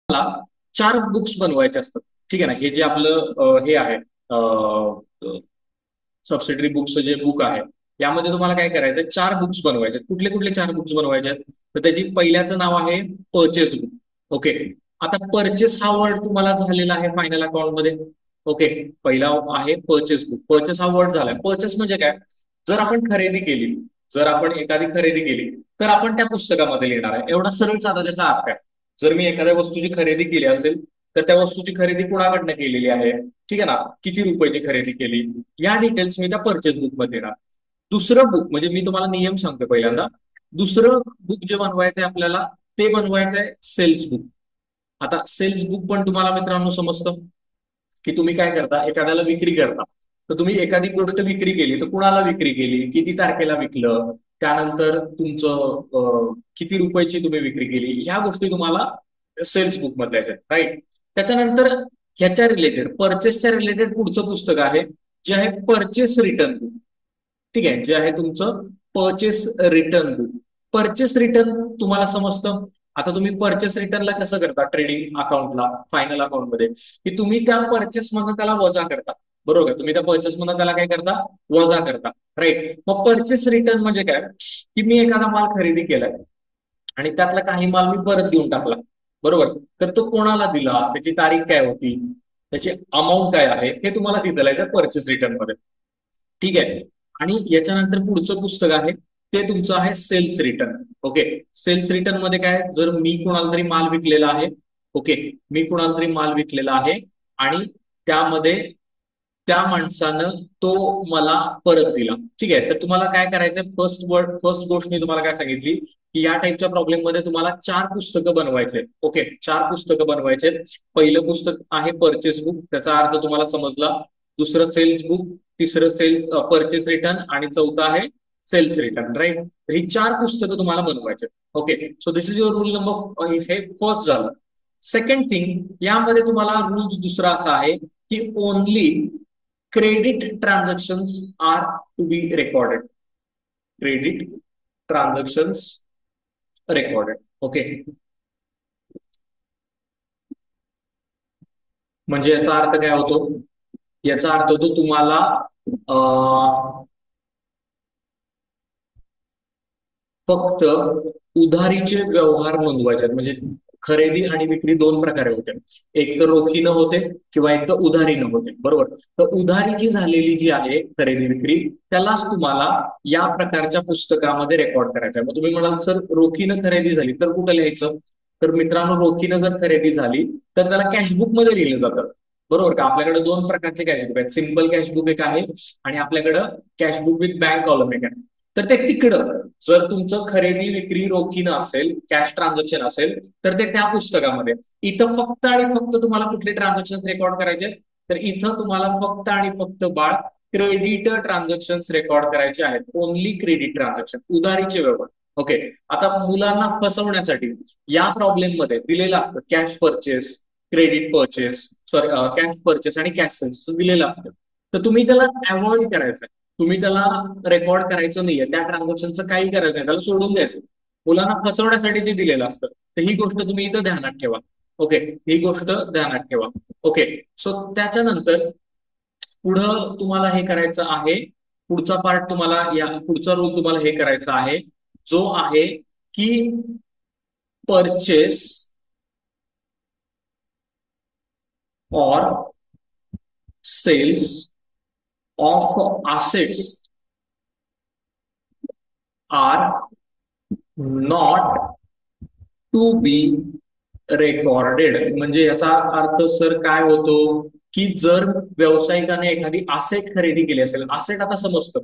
मला 4 बुक्स बनवायचे असतात. ठीक आहे ना, हे जे आपलं हे आहे सबसिडरी बुक्स जे बुक आहे, यामध्ये तुम्हाला काय करायचंय, 4 बुक्स बनवायचे. कुठले कुठले 4 बुक्स बनवायचे आहेत? तर त्याची पहिल्याचं नाव आहे परचेस बुक. ओके. आता परचेस हा वर्ड तुम्हाला झालेला आहे फायनल अकाउंट मध्ये. ओके. पहिला आहे परचेस बुक. परचेस हा वर्ड झालाय. परचेस म्हणजे काय? जर आपण खरेदी केली, जर आपण एखादी खरेदी केली, तर आपण त्या पुस्तकामध्ये लिहिणार आहे. एवढा सरळ साधा त्याचा अर्थ आहे. जर मी एखाद्या वस्तूची खरेदी केली असेल, तर त्या वस्तूची खरेदी कुणाकडनं केलेली आहे, ठीक आहे ना, किती रुपयाची खरेदी केली, या डिटेल्स मी त्या परचेस बुक मध्ये देणार. दुसरं बुक म्हणजे मी तुम्हाला नियम सांगतो पहिल्यांदा. दुसरं बुक जे बनवायचं आहे आपल्याला, ते बनवायचं आहे सेल्स बुक. आता सेल्स बुक पण तुम्हाला मित्रांनो समजतं की तुम्ही काय करता, एखाद्याला विक्री करता. तर तुम्ही एखादी गोष्ट विक्री केली, तर कुणाला विक्री केली, किती तारखेला विकलं, त्यानंतर तुमचं किती रुपयाची तुम्ही विक्री केली, ह्या गोष्टी तुम्हाला सेल्स बुक मध्ये आहेत, राईट. त्याच्यानंतर ह्याच्या रिलेटेड, परचेसच्या रिलेटेड पुढचं पुस्तक आहे, जे आहे परचेस रिटर्न बुक. ठीक आहे, जे आहे तुमचं purchase return book. Purchase return तुम्हाला समजतं. आता तुम्ही परचेस रिटर्नला कसं करता, ट्रेडिंग अकाउंटला फायनल अकाउंटमध्ये, की तुम्ही त्या परचेस मधून त्याला वजा करता. बरोबर आहे? तुम्ही त्या परचेस मधून त्याला काय करता, वजा करता, राईट. मग परचेस रिटर्न म्हणजे काय, की मी एखादा माल खरेदी केलाय आणि त्यातला काही माल मी परत देऊन टाकला. बरोबर. तर तो कोणाला दिला, त्याची तारीख काय होती, त्याची अमाऊंट काय आहे, हे तुम्हाला तिथं लिहायचं परचेस रिटर्न मध्ये. ठीक आहे. आणि याच्यानंतर पुढचं पुस्तक आहे, ते तुमचं आहे sales return. Okay. Sales return मध्ये काय, जर मी कुणाला तरी माल विकलेला आहे, ओके, मी कुणाला तरी माल विकलेला आहे आणि त्यामध्ये त्या माणसानं तो मला परत दिला. ठीक आहे. तर तुम्हाला काय करायचंय, फर्स्ट गोष्ट मी तुम्हाला काय सांगितली, की या टाईपच्या प्रॉब्लेम मध्ये तुम्हाला 4 पुस्तकं बनवायचे. ओके, 4 पुस्तकं बनवायचे. पहिलं पुस्तक आहे परचेस बुक, त्याचा अर्थ तुम्हाला समजला. दुसरं सेल्स बुक, तिसरं सेल्स परचेस रिटर्न आणि चौथं आहे सेल्स रिटर्न, राईट. तर ही 4 पुस्तकं तुम्हाला बनवायचे. Okay. So this is your rule number, हे फर्स्ट झालं. सेकंड थिंग, यामध्ये तुम्हाला रूल्स दुसरा असा आहे की only credit transactions are to be recorded. Credit transactions recorded. Okay. म्हणजे याचा अर्थ काय होतो, याचा अर्थ होतो तुम्हाला फक्त उधारीचे व्यवहार नोंदवायचे आहेत. म्हणजे खरेदी आणि विक्री दोन प्रकारे होते. एक तर रोखीनं होते किंवा एक तर उधारीनं होते. बरोबर. तर उधारीची झालेली जी आहे खरेदी विक्री, त्यालाच तुम्हाला या प्रकारच्या पुस्तकामध्ये रेकॉर्ड करायचं आहे. मग तुम्ही म्हणाल सर रोखीनं खरेदी झाली तर कुठं लिहायचं? तर मित्रांनो, रोखीनं जर खरेदी झाली तर त्याला कॅशबुक मध्ये लिहिलं जातं. बरोबर का? आपल्याकडे दोन प्रकारचे कॅशबुक आहेत. सिम्पल कॅशबुक एक आहे आणि आपल्याकडं कॅशबुक विथ बँक कॉलम एक आहे. तर ते तिकडं, जर तुमचं खरेदी विक्री रोखीनं असेल, कॅश ट्रान्झॅक्शन असेल, तर ते त्या पुस्तकामध्ये. इथं फक्त आणि फक्त तुम्हाला कुठले ट्रान्झॅक्शन रेकॉर्ड करायचे, तर इथं तुम्हाला फक्त आणि फक्त बाळ क्रेडिट ट्रान्झॅक्शन रेकॉर्ड करायचे आहेत. ओनली क्रेडिट ट्रान्झॅक्शन, उधारीचे व्यवहार. ओके. आता मुलांना फसवण्यासाठी या प्रॉब्लेम मध्ये दिलेलं असतं cash purchase, credit purchase, sorry cash purchase आणि कॅश सेल्स दिलेलं असतं. तर तुम्ही त्याला अवॉइड करायचं. तुम्ही त्याला रेकॉर्ड करायचं नाहीये, त्या ट्रान्झॅक्शनचं काही करायचं नाही, त्याला सोडून द्यायचं. मुलांना फसवण्यासाठी ते दिलेलं असतं. तर ही गोष्ट तुम्ही इथं ध्यानात ठेवा. ओके. ही गोष्ट ध्यानात ठेवा. ओके. सो त्याच्यानंतर पुढं तुम्हाला हे करायचं आहे, पुढचा पार्ट तुम्हाला, या पुढचा रूल तुम्हाला हे करायचा आहे, जो आहे की परचेस और sales of assets are not to be recorded. म्हणजे याचा अर्थ सर काय होतो, की जर व्यावसायिकाने एखादी असेट खरेदी केली असेल, असेट आता समजतं,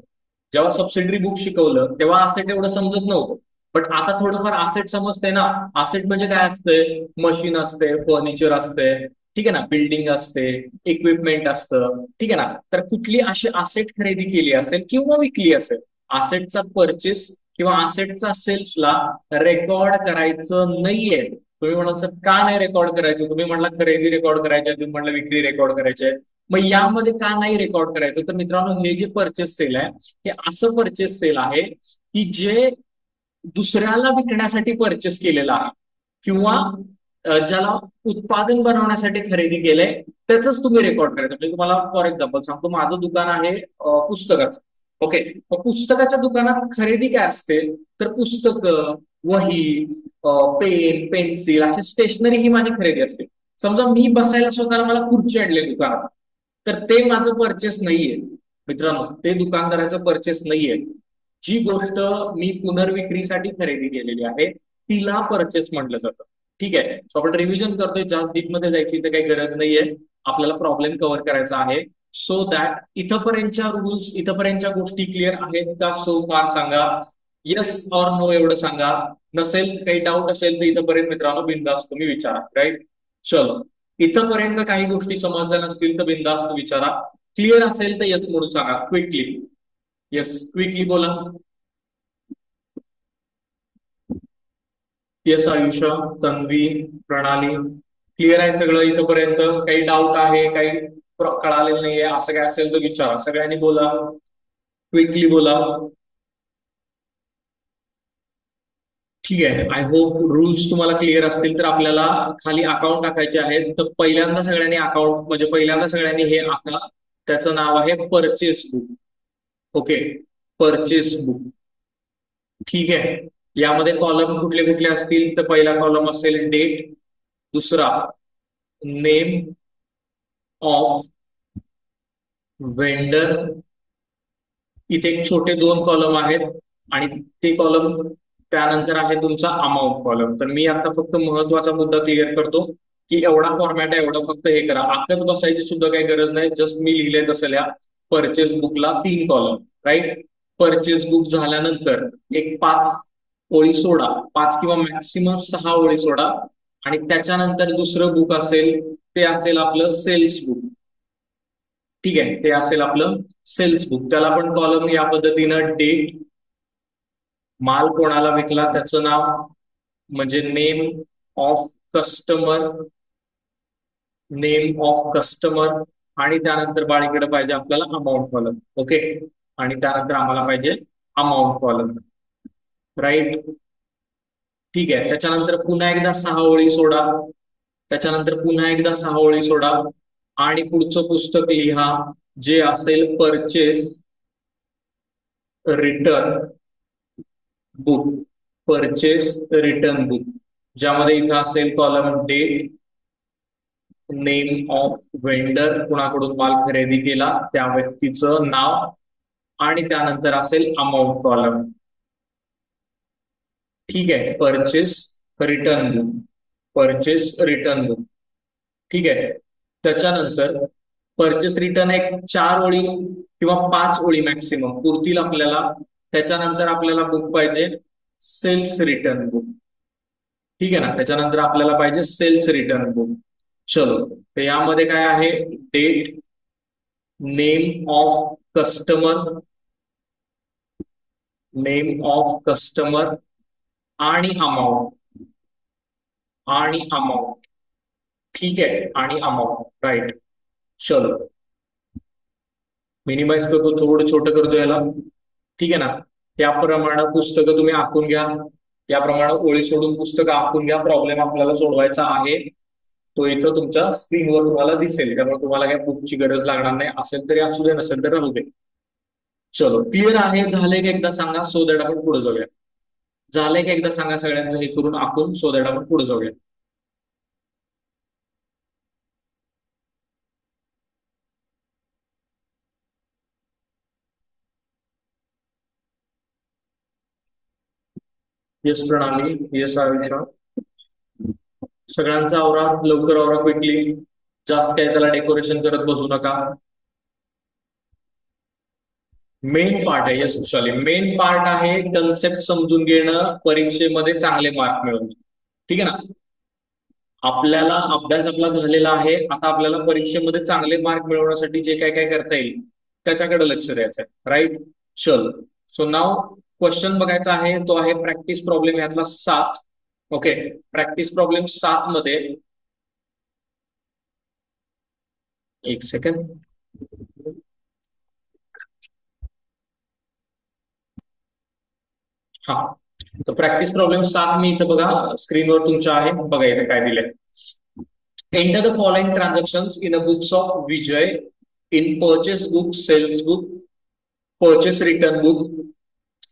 जेव्हा सबसिडरी बुक शिकवलं तेव्हा असेट एवढं समजत नव्हतं. बट आता थोडंफार असेट समजते ना. असेट म्हणजे काय असतंय? मशीन असते, फर्निचर असते, ठीक आहे ना, बिल्डिंग असते, इक्विपमेंट असतं, ठीक आहे ना. तर कुठली अशी असेट खरेदी केली असेल किंवा विकली असेल, असेटचा परचेस किंवा असेटचा सेल्सला रेकॉर्ड करायचं नाहीये. तुम्ही म्हणाल सर का नाही रेकॉर्ड करायचं? तुम्ही म्हटलं खरेदी रेकॉर्ड करायची, तुम्ही म्हटलं विक्री रेकॉर्ड करायची आहे. मग यामध्ये का नाही रेकॉर्ड करायचं? तर मित्रांनो, हे जे परचेस सेल आहे, हे असं परचेस सेल आहे की जे दुसऱ्याला विकण्यासाठी परचेस केलेला आहे किंवा ज्याला उत्पादन बनवण्यासाठी खरेदी केलंय त्याच तुम्ही रेकॉर्ड करायचं. म्हणजे तुम्हाला फॉर एक्झाम्पल सांगतो, माझं दुकान आहे पुस्तकाचं. ओके. मग पुस्तकाच्या दुकानात खरेदी काय असते? तर पुस्तकं, वही, पेन, पेन्सिल अशी स्टेशनरी ही माझी खरेदी असते. समजा मी बसायला स्वतःला मला खुर्ची आणली दुकानात, तर ते माझं परचेस नाहीये मित्रांनो, ते दुकानदाराचं परचेस नाहीये. जी गोष्ट मी पुनर्विक्रीसाठी खरेदी केलेली आहे तिला परचेस म्हटलं जातं. ठीक आहे. सो आपण रिव्हिजन करतोय, जास्त डीप मध्ये जायची तर काही गरज नाहीये. आपल्याला प्रॉब्लेम कव्हर करायचा आहे. सो दॅट इथपर्यंतच्या रूल्स, इथपर्यंतच्या गोष्टी क्लिअर आहेत का? सो फार सांगा. येस ऑर नो एवढं सांगा. नसेल काही डाऊट असेल तर इथपर्यंत मित्रांनो बिंदास तुम्ही विचारा. राईट. चलो. इथपर्यंत काही गोष्टी समजल्या नसतील तर बिंदास्त विचारा. क्लिअर असेल तर येस म्हणून सांगा क्विकली. येस क्विकली बोला. येस आयुषा, तन्वी, प्रणाली, क्लिअर आहे सगळं इथपर्यंत? काही डाऊट आहे, काही कळालेलं नाहीये असं काय असेल तर विचारा. सगळ्यांनी बोला, क्विकली बोला. ठीक आहे. आय होप रूल्स तुम्हाला क्लिअर असतील. तर आपल्याला खाली अकाउंट टाकायचे आहेत. तर पहिल्यांदा सगळ्यांनी अकाउंट म्हणजे पहिल्यांदा सगळ्यांनी हे आका, त्याचं नाव आहे purchase book. Okay. Purchase book. ठीक आहे. यामध्ये कॉलम कुठले कुठले असतील? तर पहिला कॉलम असेल डेट, दुसरा नेम ऑफ वेंडर. इथे एक छोटे दोन कॉलम आहेत आणि ते कॉलम त्यानंतर आहे तुमचा अमाऊंट कॉलम. तर मी आता फक्त महत्वाचा मुद्दा क्लिअर करतो की एवढा फॉर्मॅट आहे, एवढं फक्त हे करा. आखत बसायची सुद्धा काही गरज नाही. जस्ट मी लिहिले तसं लिहा. परचेस बुकला 3 कॉलम. राईट. परचेस बुक झाल्यानंतर एक 5 ओळी सोडा, 5 किंवा मॅक्सिमम 6 ओळी सोडा. आणि त्याच्यानंतर दुसरं बुक असेल ते असेल आपलं सेल्स बुक. ठीक आहे. ते असेल आपलं सेल्स बुक. त्याला पण कॉलम या पद्धतीनं डेट, माल कोणाला विकला त्याचं नाव म्हणजे name of customer, name of customer. आणि त्यानंतर बाळीकडे पाहिजे आपल्याला अमाऊंट कॉलम. ओके. आणि त्यानंतर आम्हाला पाहिजे अमाऊंट कॉलम. राईट. ठीक आहे. त्याच्यानंतर पुन्हा एकदा 6 ओळी सोडा. त्याच्यानंतर पुन्हा एकदा 6 ओळी सोडा. आणि पुढचं पुस्तक लिहा जे असेल purchase return book. Purchase return book, ज्यामध्ये इथं असेल column date, name of vendor, कुणाकडून माल खरेदी केला त्या व्यक्तीचं नाव, आणि त्यानंतर असेल अमाऊंट कॉलम. ठीक आहे. Purchase return book, purchase return book. ठीक आहे. त्याच्यानंतर परचेस रिटर्न एक 4 ओळी किंवा 5 ओळी मॅक्सिमम पुरतील आपल्याला. त्याच्यानंतर आपल्याला बुक पाहिजे सेल्स रिटर्न बुक. ठीक आहे ना. त्याच्यानंतर आपल्याला पाहिजे सेल्स रिटर्न बुक. चलो. तर यामध्ये काय आहे? Date, name of customer, name of customer आणि अमाऊंट, आणि अमाऊंट. ठीक आहे. आणि अमाऊंट. राईट. चलो. मिनिमाइज करतो, थोडं छोटं करतो याला. ठीक आहे ना. त्याप्रमाणे पुस्तकं तुम्ही आखून घ्या. याप्रमाणे ओळी सोडून पुस्तकं आखून घ्या. प्रॉब्लेम आपल्याला सोडवायचा आहे. तो इथं तुमच्या स्क्रीनवर तुम्हाला दिसेल. त्यामुळे तुम्हाला काही बुकची गरज लागणार नाही. असेल तरी असू दे, नसेल तर राहू दे. चलो. क्लिअर आहे? झालंय का एकदा सांगा, सो दॅट आपण पुढे जाऊया. झालंय का एकदा सांगा सगळ्यांचं हे करून आखून, सो दॅट आपण पुढे जाऊया. येस प्रणाली, येस आयुषा. सगळ्यांचा आवरा, लवकर आवरा क्विकली. जास्त काय त्याला डेकोरेशन करत बसू नका. मेन पार्ट आहे, यस खुशाली, मेन पार्ट आहे कन्सेप्ट समजून घेणं, परीक्षेमध्ये चांगले मार्क मिळवणं. ठीक आहे ना. आपल्याला अभ्यास आपला झालेला आहे, आता आपल्याला परीक्षेमध्ये चांगले मार्क मिळवण्यासाठी जे काय काय करता येईल त्याच्याकडे लक्ष द्यायचं आहे, राईट. चल, सो नाव क्वेश्चन बघायचा आहे, तो आहे प्रॅक्टिस प्रॉब्लेम यातला 7. ओके, प्रॅक्टिस प्रॉब्लेम 7 मध्ये, एक सेकंड. हा, तर प्रॅक्टिस प्रॉब्लेम 7 मी इथं बघा स्क्रीनवर तुमच्या आहे, बघा इथे काय दिलंय. Enter the following transactions in the books of Vijay in purchase book, sales book, purchase return book,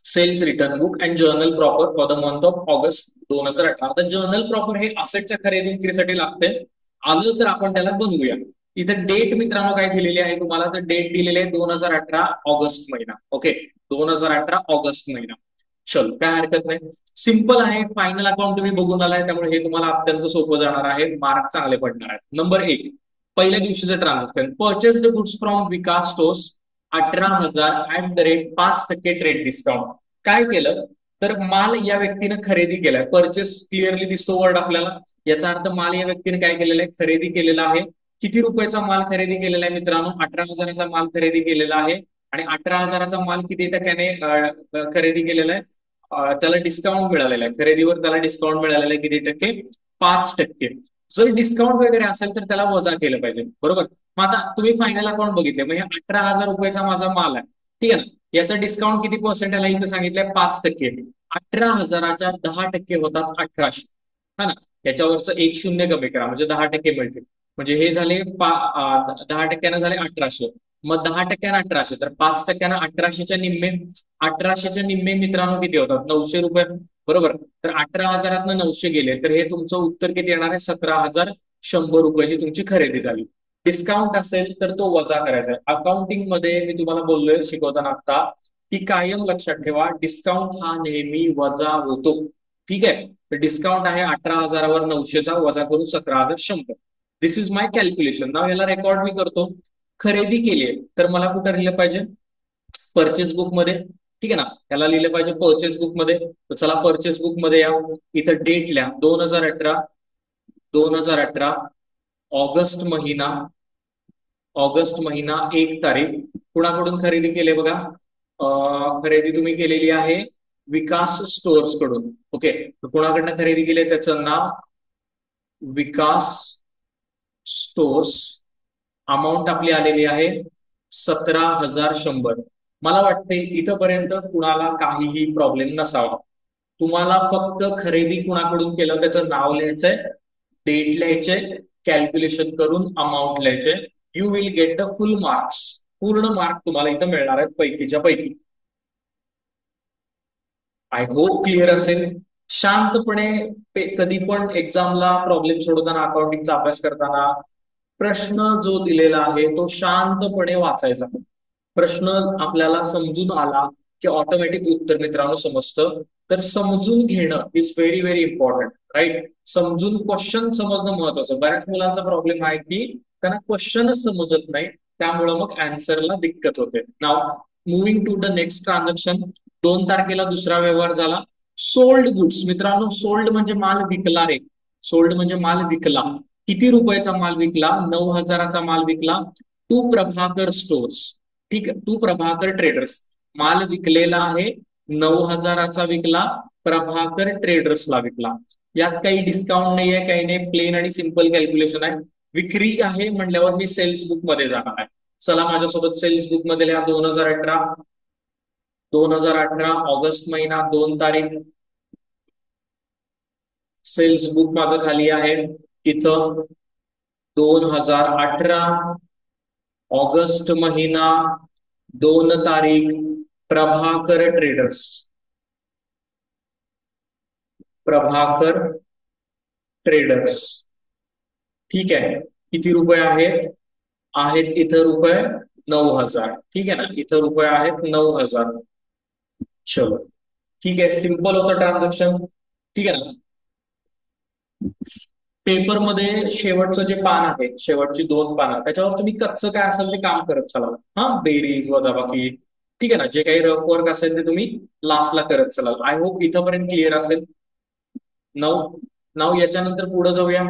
sales return book and journal proper for the month of August 2018. आता जर्नल प्रॉपर हे असेटच्या खरेदी विक्रीसाठी लागते. आलं तर आपण त्याला बनवूया. इथे डेट मित्रांनो काय दिलेली आहे तुम्हाला, तर डेट दिलेली आहे 2018 ऑगस्ट महिना. ओके, 2018 ऑगस्ट महिना. चल, काय हरकत नाही, सिंपल आहे. फायनल अकाउंट तुम्ही बघून आलाय, त्यामुळे हे तुम्हाला अत्यंत सोपं जाणार आहे, मार्क चांगले पडणार आहेत. नंबर 1, पहिल्या दिवशीचं transaction, purchase the goods from Vikas stores 18,000 at the rate 5% trade discount. काय केलं, तर माल या व्यक्तीनं खरेदी केलाय, परचेस क्लिअरली दिसतो वर्ड आपल्याला, याचा अर्थ माल या व्यक्तीने काय केलेला आहे, खरेदी केलेला आहे. किती रुपयाचा माल खरेदी केलेला आहे मित्रांनो, 18,000चा माल खरेदी केलेला आहे. आणि 18,000चा माल किती टक्क्याने खरेदी केलेला आहे, त्याला डिस्काउंट मिळालेला आहे, खरेदीवर त्याला डिस्काउंट मिळालेला आहे किती टक्के, 5%. जर डिस्काउंट वगैरे असेल तर त्याला वजा केलं पाहिजे, बरोबर. मग आता तुम्ही फायनल अकाउंट बघितले, म्हणजे 18,000 रुपयाचा माझा माल आहे, ठीक आहे ना. याचा डिस्काउंट किती पर्सेंट याला इथं सांगितलंय, 5%. 18,000च्या 10% होतात 1800, हा ना. याच्यावरचं एक शून्य कमी करा म्हणजे 10% मिळतील. म्हणजे हे झाले 10% झाले 1800. मग 10% 1800, तर 5% 1800च्या निम्मे. 1800च्या निम्मे मित्रांनो किती होतात, 900 रुपये, बरोबर. तर 18,000 900 गेले, तर हे तुमचं उत्तर किती येणार आहे, 17,100 रुपयाची तुमची खरेदी झाली. डिस्काउंट असेल तर तो वजा करायचा आहे. अकाउंटिंग मध्ये मी तुम्हाला बोललोय शिकवताना आता, की कायम लक्षात ठेवा, डिस्काउंट हा नेहमी वजा होतो. ठीक आहे, तर डिस्काउंट आहे 18,000वर 900चा वजा करून 17,100. दिस इज माय कॅल्क्युलेशन. नाव याला रेकॉर्ड मी करतो. खरेदी केली आहे तर मला कुठं लिहिलं पाहिजे, परचेस बुक मध्ये. ठीक आहे ना, याला लिहिलं पाहिजे परचेस बुक मध्ये. तर चला परचेस बुक मध्ये या, इथं डेट लिहा 2018, 2018 ऑगस्ट महिना, ऑगस्ट महिना 1 तारीख. कुणाकडून खरेदी केली बघा, खरेदी तुम्ही केलेली आहे विकास स्टोअर्स कडून. ओके, तर कुणाकडनं खरेदी केली त्याचं नाव विकास स्टोर्स. अमाऊंट आपली आलेली आहे 17,100. मला वाटते इथंपर्यंत कुणाला काहीही प्रॉब्लेम नसावा. तुम्हाला फक्त खरेदी कुणाकडून केलं त्याचं नाव लिहायचंय, डेट लिहायचे, कॅल्क्युलेशन करून अमाऊंट लिहायचे. You will get the full marks. पूर्ण मार्क तुम्हाला इथं मिळणार आहेत पैकीच्या पैकी. आय होप क्लिअर असेल. शांतपणे कधी पण एक्झामला प्रॉब्लेम सोडवताना, अकाउंटिंगचा अभ्यास करताना, प्रश्न जो दिलेला आहे तो शांतपणे वाचायचा. प्रश्न आपल्याला समजून आला की ऑटोमॅटिक उत्तर मित्रांनो समजतं. तर समजून घेणं is very very important, right. समजून क्वेश्चन समजणं महत्वाचं. बऱ्याच मुलांचा प्रॉब्लेम आहे की त्यांना क्वेश्चनच समजत नाही, त्यामुळं मग अँसरला दिक्कत होते. Now moving to the next transaction. 2 तारखेला दुसरा व्यवहार झाला. सोल्ड गुड्स मित्रांनो, सोल्ड म्हणजे माल विकला रे. सोल्ड म्हणजे माल विकला. किती रुपयाचा माल विकला, 9,000चा माल विकला. To Prabhakar stores. ठीक आहे, टू प्रभाकर ट्रेडर्स. माल विकलेला आहे, 9,000चा विकला, प्रभाकर ट्रेडर्सला विकला. यात काही डिस्काउंट नाही आहे, काही नाही, प्लेन आणि सिंपल कॅल्क्युलेशन आहे. विक्री आहे म्हणल्यावर मी सेल्स बुक मध्ये जाणार आहे. चला माझ्यासोबत सेल्स बुक मध्ये लिहा 2018, 2018 ऑगस्ट महिना 2 तारीख. सेल्स बुक माझं खाली आहे इथं. 2018 ऑगस्ट महिना 2 तारीख, प्रभाकर ट्रेडर्स. प्रभाकर ट्रेडर्स. ठीक आहे, किती रुपये आहेत, आहेत इथं रुपये 9,000. ठीक आहे ना, इथं रुपये आहेत 9,000. चलो, ठीक आहे, सिंपल होतं ट्रान्झॅक्शन. ठीक आहे ना. पेपरमध्ये शेवटचं जे पान आहे, शेवटची 2 पानं, त्याच्यावर तुम्ही कच्चं काय असेल ते काम करत चला. हा, बेरीज वजाबाकी, ठीक आहे ना. जे काही रफ वर्क असेल ते तुम्ही लास्टला करत चलाल. आय होप इथंपर्यंत क्लिअर असेल. नाव नाव याच्यानंतर पुढे जाऊया.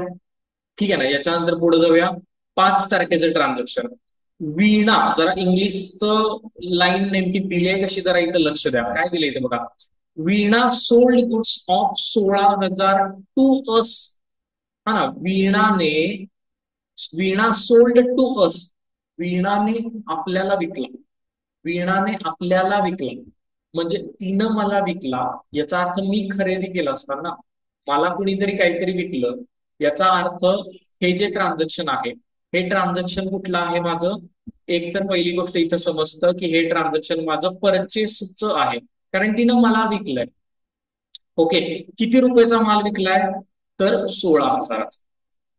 ठीक आहे ना. याच्यानंतर पुढे जाऊया. 5 तारखेचं ट्रान्झॅक्शन. वीणा, जरा इंग्लिशचं लाईन नेमकी दिली आहे कशी, जरा इथं लक्ष द्या. काय दिलंय इथे बघा. Veena sold goods of 16,000 to us. हा ना. वीणा सोल्ड टू अस. वीणाने आपल्याला विकला. वीणाने आपल्याला विकला म्हणजे तिनं मला विकला. याचा अर्थ मी खरेदी केलं असणार ना. मला कुणीतरी काहीतरी विकलं. याचा अर्थ हे जे ट्रान्झॅक्शन आहे, हे ट्रान्झॅक्शन कुठलं आहे माझं. एक तर पहिली गोष्ट इथं समजतं की हे ट्रान्झॅक्शन माझं परचेसचं आहे, कारण तिनं मला विकलंय. ओके. किती रुपयाचा माल विकलाय, तर 16,000.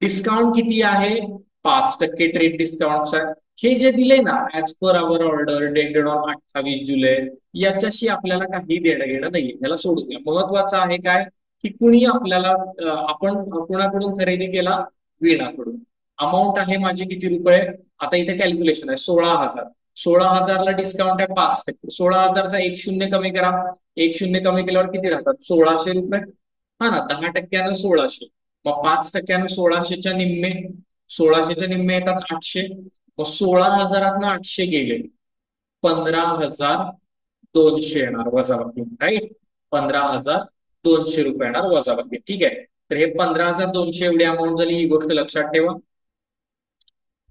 डिस्काउंट किती आहे, 5% ट्रेड डिस्काउंट आहे. हे जे दिले ना, as per hour order dated on 28 जुलै, याच्याशी आपल्याला काही देणं घेणं नाहीये, याला सोडून द्या. महत्वाचं आहे काय, की कुणी आपल्याला आपण कुणाकडून खरेदी केला, वीणाकडून. अमाऊंट आहे माझी किती रुपये, आता इथे कॅल्क्युलेशन आहे 16,000. 16,000ला डिस्काउंट आहे 5%. 16,000चा एक शून्य कमी करा. एक शून्य कमी केल्यावर किती राहतात, 1,600 रुपये. हा ना. 10%नं 1,600. मग 5%नं 1,600च्या निम्मे. 1,600च्या निम्मे येतात 800. मग 16,000 800 गेले, 15,200 येणार वजाबाकी. राईट. 15,200 रुपये येणार वजाबाकी. ठीक आहे. तर हे 15,200 एवढी अमाऊंट झाली, ही गोष्ट लक्षात ठेवा.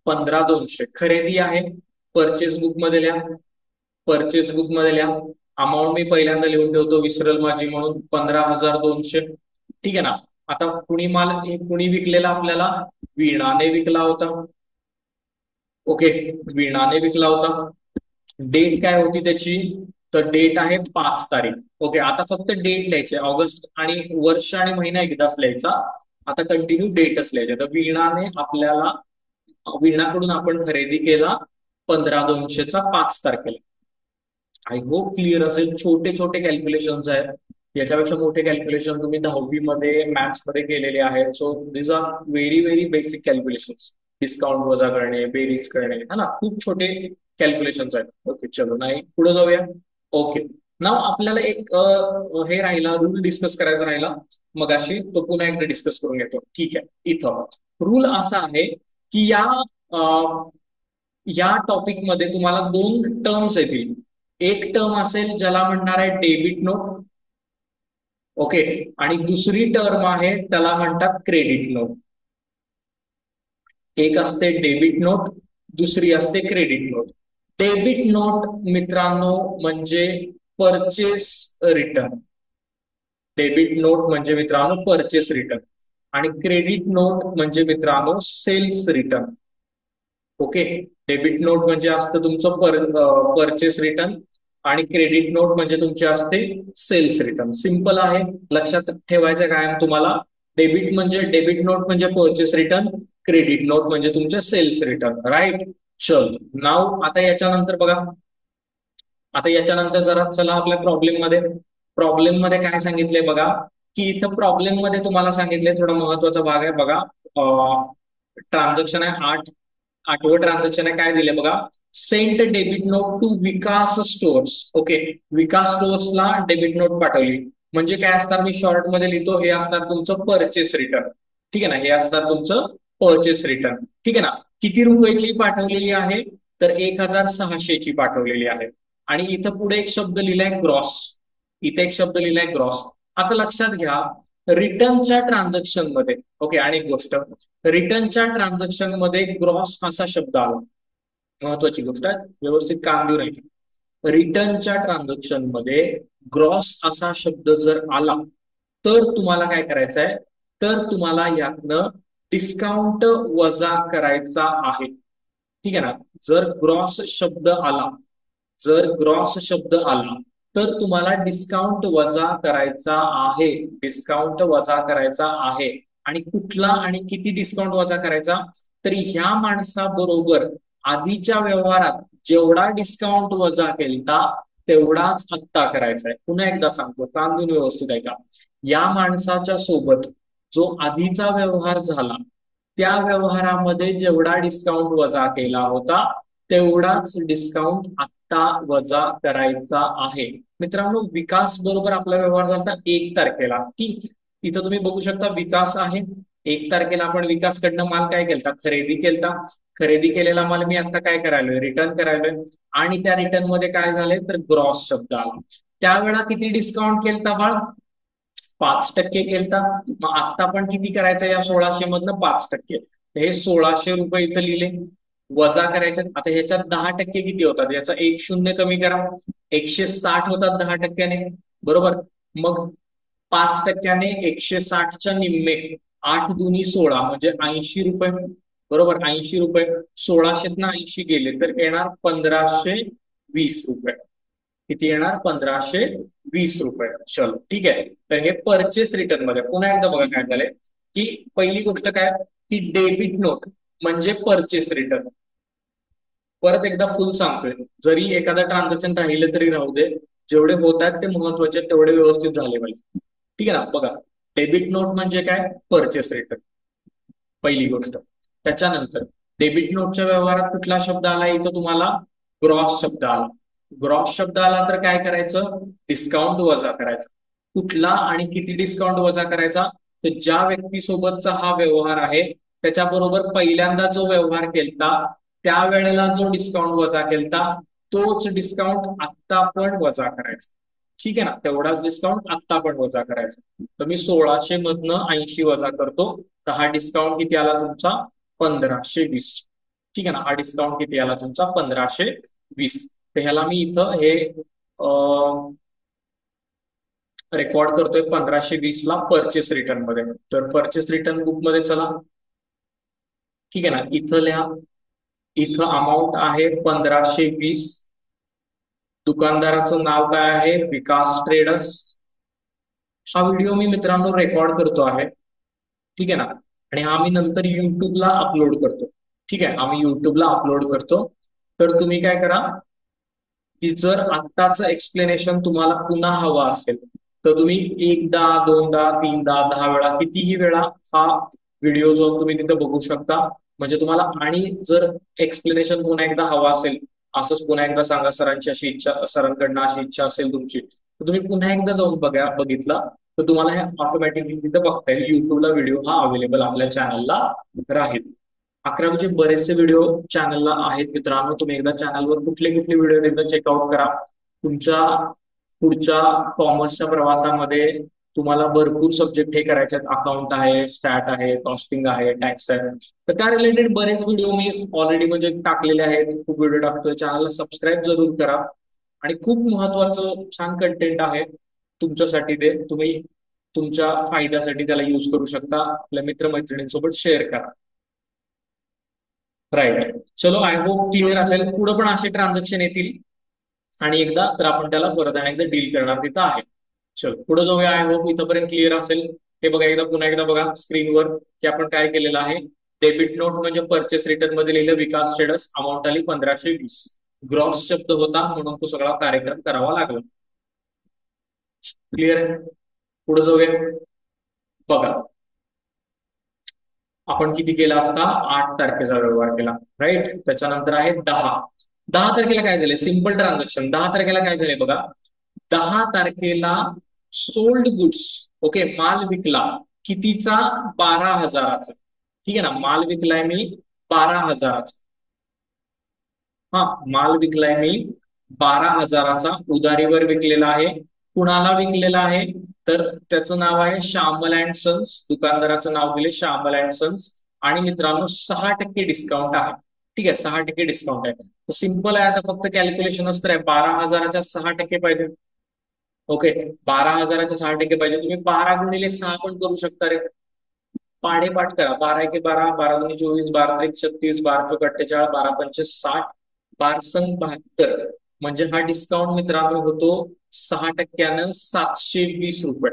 15,200 खरेदी आहे. परचेस बुक मध्ये लिहा. परचेस बुक मध्ये लिहा. अमाऊंट मी पहिल्यांदा लिहून ठेवतो, विसरल माझी म्हणून. 15,200. ठीक आहे ना. आता कुणी माल, कुणी विकलेला आपल्याला, वीणाने विकला होता. ओके. वीणाने विकला होता. डेट काय होती त्याची, तर डेट आहे 5 तारीख. ओके. आता फक्त डेट लिहायची, ऑगस्ट आणि वर्ष आणि महिना एकदाच लिहायचा. आता कंटिन्यू डेटच लिहायचे. तर वीणाकडून आपण खरेदी केला 15,200चा 5 तारखेला. आय होप क्लिअर असेल. छोटे छोटे कॅल्क्युलेशन्स आहेत. याच्यापेक्षा मोठे कॅल्क्युलेशन तुम्ही 10वी मध्ये मॅथ्स मध्ये केलेले आहेत. So this are very very basic calculations. Discount वजा करणे, बेरीज करणे, है ना. खूप छोटे कॅल्क्युलेशन्स आहेत. ओके. चलो नाही, पुढे जाऊया. ओके. नाव आपल्याला एक हे राहिला, रूल डिस्कस करायचा राहिला मगाशी, तो पुन्हा एकदा डिस्कस करून घेतो. ठीक आहे. इथं रूल असा आहे की या टॉपिक मध्ये तुम्हाला 2 टर्म्स येतील. एक टर्म असेल ज्याला म्हणणार आहे डेबिट नोट. ओके. आणि दुसरी टर्म आहे त्याला म्हणतात क्रेडिट नोट. एक असते डेबिट नोट, दुसरी असते क्रेडिट नोट. डेबिट नोट मित्रांनो म्हणजे परचेस रिटर्न. डेबिट नोट म्हणजे मित्रांनो परचेस रिटर्न. आणि क्रेडिट नोट म्हणजे मित्रांनो sales return. Okay. Debit note म्हणजे असतं तुमचं परचेस रिटर्न, आणि क्रेडिट नोट म्हणजे तुमचे असते सेल्स रिटर्न. सिंपल आहे, लक्षात ठेवायचं काय तुम्हाला. डेबिट नोट म्हणजे परचेस रिटर्न, क्रेडिट नोट म्हणजे तुमचे सेल्स रिटर्न. राईट. चल नाव आता याच्यानंतर बघा. आता याच्यानंतर जरा चला आपल्या प्रॉब्लेम मध्ये. प्रॉब्लेम मध्ये काय सांगितलंय बघा, की इथं प्रॉब्लेम मध्ये तुम्हाला सांगितलंय, थोडा महत्वाचा भाग आहे बघा. ट्रान्झॅक्शन आहे 8. 8वं ट्रान्झॅक्शन आहे. काय दिले बघा, sent debit note to Vikas stores. Okay. Vikas स्टोअर्सला डेबिट नोट पाठवली. म्हणजे काय असणार, मी शॉर्ट मध्ये लिहितो, हे असणार तुमचं परचेस रिटर्न. ठीक आहे ना. हे असणार तुमचं परचेस रिटर्न. ठीक आहे ना. किती रुपयाची पाठवलेली आहे, तर 1,600ची पाठवलेली आहे. आणि इथं पुढे एक शब्द लिहिलाय ग्रॉस. इथे एक शब्द लिहिलाय ग्रॉस. आता लक्षात घ्या, रिटर्नच्या ट्रान्झॅक्शन मध्ये, ओके, आणि एक गोष्ट, रिटर्नच्या ट्रान्झॅक्शन मध्ये ग्रॉस असा शब्द आला. महत्वाची गोष्ट आहे, व्यवस्थित कान देऊ नये. रिटर्नच्या ट्रान्झॅक्शन मध्ये ग्रॉस असा शब्द जर आला, तर तुम्हाला काय करायचं आहे, तर तुम्हाला यातनं डिस्काउंट वजा करायचा आहे. ठीक आहे ना. जर ग्रॉस शब्द आला, जर ग्रॉस शब्द आला, तर तुम्हाला डिस्काउंट वजा करायचा आहे. डिस्काउंट वजा करायचा आहे. आणि कुठला आणि किती डिस्काउंट वजा करायचा, तर ह्या माणसाबरोबर आधीच्या व्यवहारात जेवढा डिस्काउंट वजा केलता तेवढाच आत्ता करायचा आहे. पुन्हा एकदा सांगतो, कान देऊन व्यवस्थित ऐका. या माणसाच्या सोबत जो आधीचा व्यवहार झाला, त्या व्यवहारामध्ये जेवढा डिस्काउंट वजा केला होता तेवढाच डिस्काउंट आत्ता वजा करायचा आहे. मित्रांनो, विकास बरोबर आपला व्यवहार झाला 1 तारखेला. ठीक, इथं तुम्ही बघू शकता विकास आहे. 1 तारखेला आपण विकासकडनं माल काय केलता? खरेदी केलता. खरेदी केलेला माल मी आता काय करायलोय? रिटर्न करायलोय. आणि त्या रिटर्न मध्ये काय झालंय? तर ग्रॉस शब्द आला. त्यावेळा किती डिस्काउंट केलता बाळ? 5% केलता. मग आता पण किती करायचं या 1600 मधनं? 5%. हे 1600 रुपये इथं लिहिले. वजा करायचे. आता ह्याच्यात 10% किती होतात? याचा एक शून्य कमी करा. 160 होतात 10%ने. बरोबर. मग 5%ने 160च्या निम्मे. 8 दुनी 16 म्हणजे 80 रुपये. बरोबर, 80 रुपये. 1600 80 गेले तर येणार 1520 रुपये. किती येणार? 1520 रुपये. चलो ठीक आहे. तर हे परचेस रिटर्न मध्ये पुन्हा एकदा बघा काय झालंय, की पहिली गोष्ट काय, की डेबिट नोट म्हणजे परचेस रिटर्न. परत एकदा फुल सांगतोय, जरी एखादं ट्रान्झॅक्शन राहिलं तरी राहू दे, जेवढे होत आहेत ते महत्वाचे, तेवढे व्यवस्थित झाले पाहिजे. ठीक आहे ना. बघा, डेबिट नोट म्हणजे काय? परचेस रिटर्न, पहिली गोष्ट. त्याच्यानंतर डेबिट नोटच्या व्यवहारात कुठला शब्द आला इथं तुम्हाला? ग्रॉस शब्द आला. ग्रॉस शब्द आला तर काय करायचं? डिस्काउंट वजा करायचा. कुठला आणि किती डिस्काउंट वजा करायचा? तर ज्या व्यक्तीसोबतचा हा व्यवहार आहे त्याच्याबरोबर पहिल्यांदा जो व्यवहार केलता त्यावेळेला जो डिस्काउंट वजा केलता तोच डिस्काउंट आत्ता पण वजा करायचा. ठीक आहे ना. तेवढाच डिस्काउंट आत्ता पण वजा करायचा. तर मी 1600 मधनं 80 वजा करतो. तर हा डिस्काउंट किती आला तुमचा? 1520. ठीक आहे ना. हा डिस्काउंट किती आला तुमचा? 1520. तर ह्याला मी इथं हे रेकॉर्ड करतोय 1520 ला परचेस रिटर्न मध्ये. तर परचेस रिटर्न बुक मध्ये चला. ठीक आहे ना. इथं लिहा. इथं अमाऊंट आहे 1520. दुकानदाराचं नाव काय आहे? विकास ट्रेडर्स. हा व्हिडिओ मी मित्रांनो रेकॉर्ड करतो आहे. ठीक आहे ना. आणि हा मी नंतर युट्यूबला अपलोड करतो. ठीक आहे, आम्ही युट्यूबला अपलोड करतो. तर तुम्ही काय करा, की जर आत्ताचं एक्सप्लेनेशन तुम्हाला पुन्हा हवं असेल तर तुम्ही एकदा, दोनदा, तीनदा, 10 वेळा, कितीही वेळा हा व्हिडिओ जो तुम्ही तिथे बघू शकता. म्हणजे तुम्हाला, आणि जर एक्सप्लेनेशन पुन्हा एकदा हवा असेल, असंच पुन्हा एकदा सांगा सरांची अशी इच्छा, सरांकडनं अशी इच्छा असेल तुमची, तर तुम्ही पुन्हा एकदा जाऊन बघितला तर तुम्हाला हे ऑटोमॅटिकली तिथे बघता येईल. युट्यूबला व्हिडिओ हा अवेलेबल आपल्या चॅनलला राहील. 11वीचे बरेचसे व्हिडिओ चॅनलला आहेत मित्रांनो. तुम्ही एकदा चॅनलवर कुठले कुठले व्हिडिओ एकदा चेकआउट करा. तुमच्या पुढच्या कॉमर्सच्या प्रवासामध्ये तुम्हाला भरपूर सब्जेक्ट हे करायचे आहेत. अकाउंट आहे, स्टॅट आहे, कॉस्टिंग आहे, टॅक्स आहे. तर त्या रिलेटेड बरेच व्हिडिओ मी ऑलरेडी म्हणजे टाकलेले आहेत. खूप व्हिडिओ टाकतोय. चॅनलला सबस्क्राईब जरूर करा. आणि खूप महत्वाचं छान कंटेंट आहे तुमच्यासाठी. ते तुम्ही तुमच्या फायद्यासाठी त्याला यूज करू शकता. आपल्या मित्रमैत्रिणींसोबत शेअर करा. राईट. चलो, आय होप क्लिअर असेल. पुढे पण असे ट्रान्झॅक्शन येतील आणि एकदा तर आपण त्याला परत आणि एकदा डील करणार तिथं आहे. चलो पुढे जाऊया. आय होप इथंपर्यंत क्लिअर असेल. हे बघा, एकदा पुन्हा एकदा बघा स्क्रीनवर की आपण काय केलेलं आहे. डेबिट नोट म्हणजे परचेस रिटर्न मध्ये लिहिलं विकास ट्रेडर्स, अमाऊंट आली 1520. ग्रॉस शब्द होता म्हणून तो सगळा कार्यक्रम करावा लागला. क्लिअर आहे. पुढे जाऊया. बघा, आपण किती केला आता? 8 तारखेचा व्यवहार केला. राईट. त्याच्यानंतर आहे 10. 10 तारखेला काय झाले? Simple transaction. 10 तारखेला काय झाले बघा. 10 तारखेला सोल्ड गुड्स. ओके, माल विकला. कितीचा? 12,000चा. ठीक आहे ना. माल विकलाय मी 12,000चा. हा, माल विकलाय मी 12,000चा. उधारीवर विकलेला आहे. कुणाला विकलेला आहे? तर त्याचं नाव आहे श्यामल अँड सन्स. दुकानदाराचं नाव दिले श्यामल अँड सन्स. आणि मित्रांनो 6% डिस्काउंट आहे. ठीक आहे, 6% डिस्काउंट आहे. तर सिंपल आहे. आता फक्त कॅल्क्युलेशन असतं. 12,000च्या 6% पाहिजे. ओके, 12,000च्या 6% पाहिजे. तुम्ही 12 गुणिले 6 पण करू शकता रे. पाढेपाठ करा. 12 × 12, 12 × 24, 12 × 36, 12 × 48, 12 × 5 = 60, 12 × 72. म्हणजे हा डिस्काउंट मित्रांनो होतो 6%, 720 रुपये.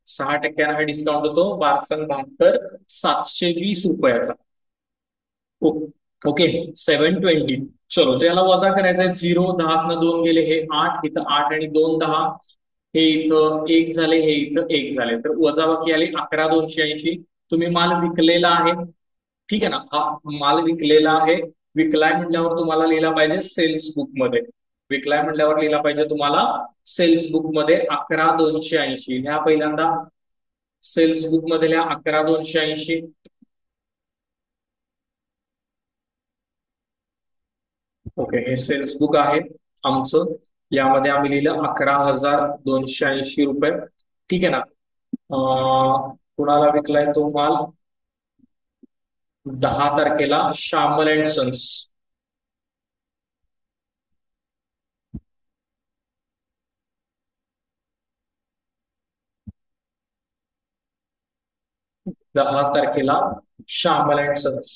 6%, हा डिस्काउंट होतो 12 × 72, 720 रुपयाचा. ओके, 720. चलो, तर याला वजा करायचा आहे. 0, 10 2 गेले, हे 8, इथं 8 आणि 2 10, हे इथं 1 झाले, हे इथं 1 झाले. तर वजाबाकी आली 11,280. तुम्ही माल विकलेला आहे. ठीक आहे ना. हा माल विकलेला आहे. विकलाय म्हटल्यावर तुम्हाला लिहिला पाहिजे सेल्स बुक मध्ये. विकलाय म्हटल्यावर लिहिला पाहिजे तुम्हाला सेल्स बुक मध्ये 11,280 ह्या पहिल्यांदा सेल्स बुक मधल्या 11,280. ओके, हे सेल्स बुक आहे आमचं. यामध्ये आम्ही लिहिलं 11,280 रुपये. ठीक आहे ना. कुणाला विकलाय तो माल? 10 तारखेला श्यामल अँड सन्स. दहा तारखेला श्यामल अँड सन्स.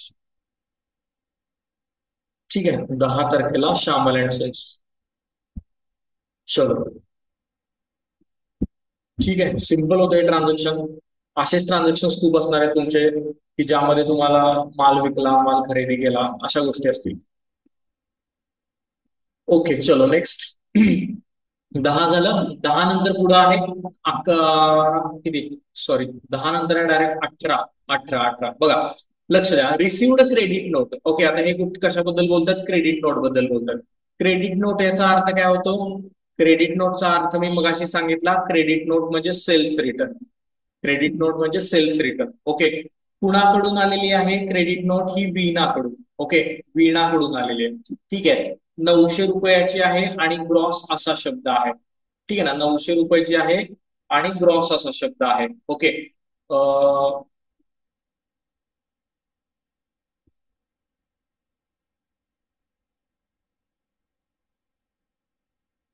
ठीक आहे, 10 तारखेला श्यामल अँड सन्स. चलो, ठीक आहे. सिंपल होतं हे ट्रान्झॅक्शन. असेच ट्रान्झॅक्शन खूप असणार आहेत तुमचे, की ज्यामध्ये तुम्हाला माल विकला, माल खरेदी केला, अशा गोष्टी असतील. ओके, चलो नेक्स्ट. 10 झालं. 10 नंतर पुढं आहे किती, सॉरी, 10 नंतर आहे डायरेक्ट 18. 18 18 बघा, लक्ष द्या. Received credit note. ओके, आता हे कशाबद्दल बोलतात? क्रेडिट नोट बद्दल बोलतात. क्रेडिट नोट याचा अर्थ काय होतो? क्रेडिट नोटचा अर्थ मी मगाशी सांगितला. क्रेडिट नोट म्हणजे सेल्स रिटर्न. क्रेडिट नोट म्हणजे सेल्स रिटर्न. ओके, कुणाकडून आलेली आहे क्रेडिट नोट? ही वीणाकडून. ओके, वीणाकडून आलेली आहे. ठीक आहे, 900 रुपयाची आहे आणि ग्रॉस असा शब्द आहे. ठीक आहे ना, 900 रुपयाची आहे आणि ग्रॉस असा शब्द आहे. ओके.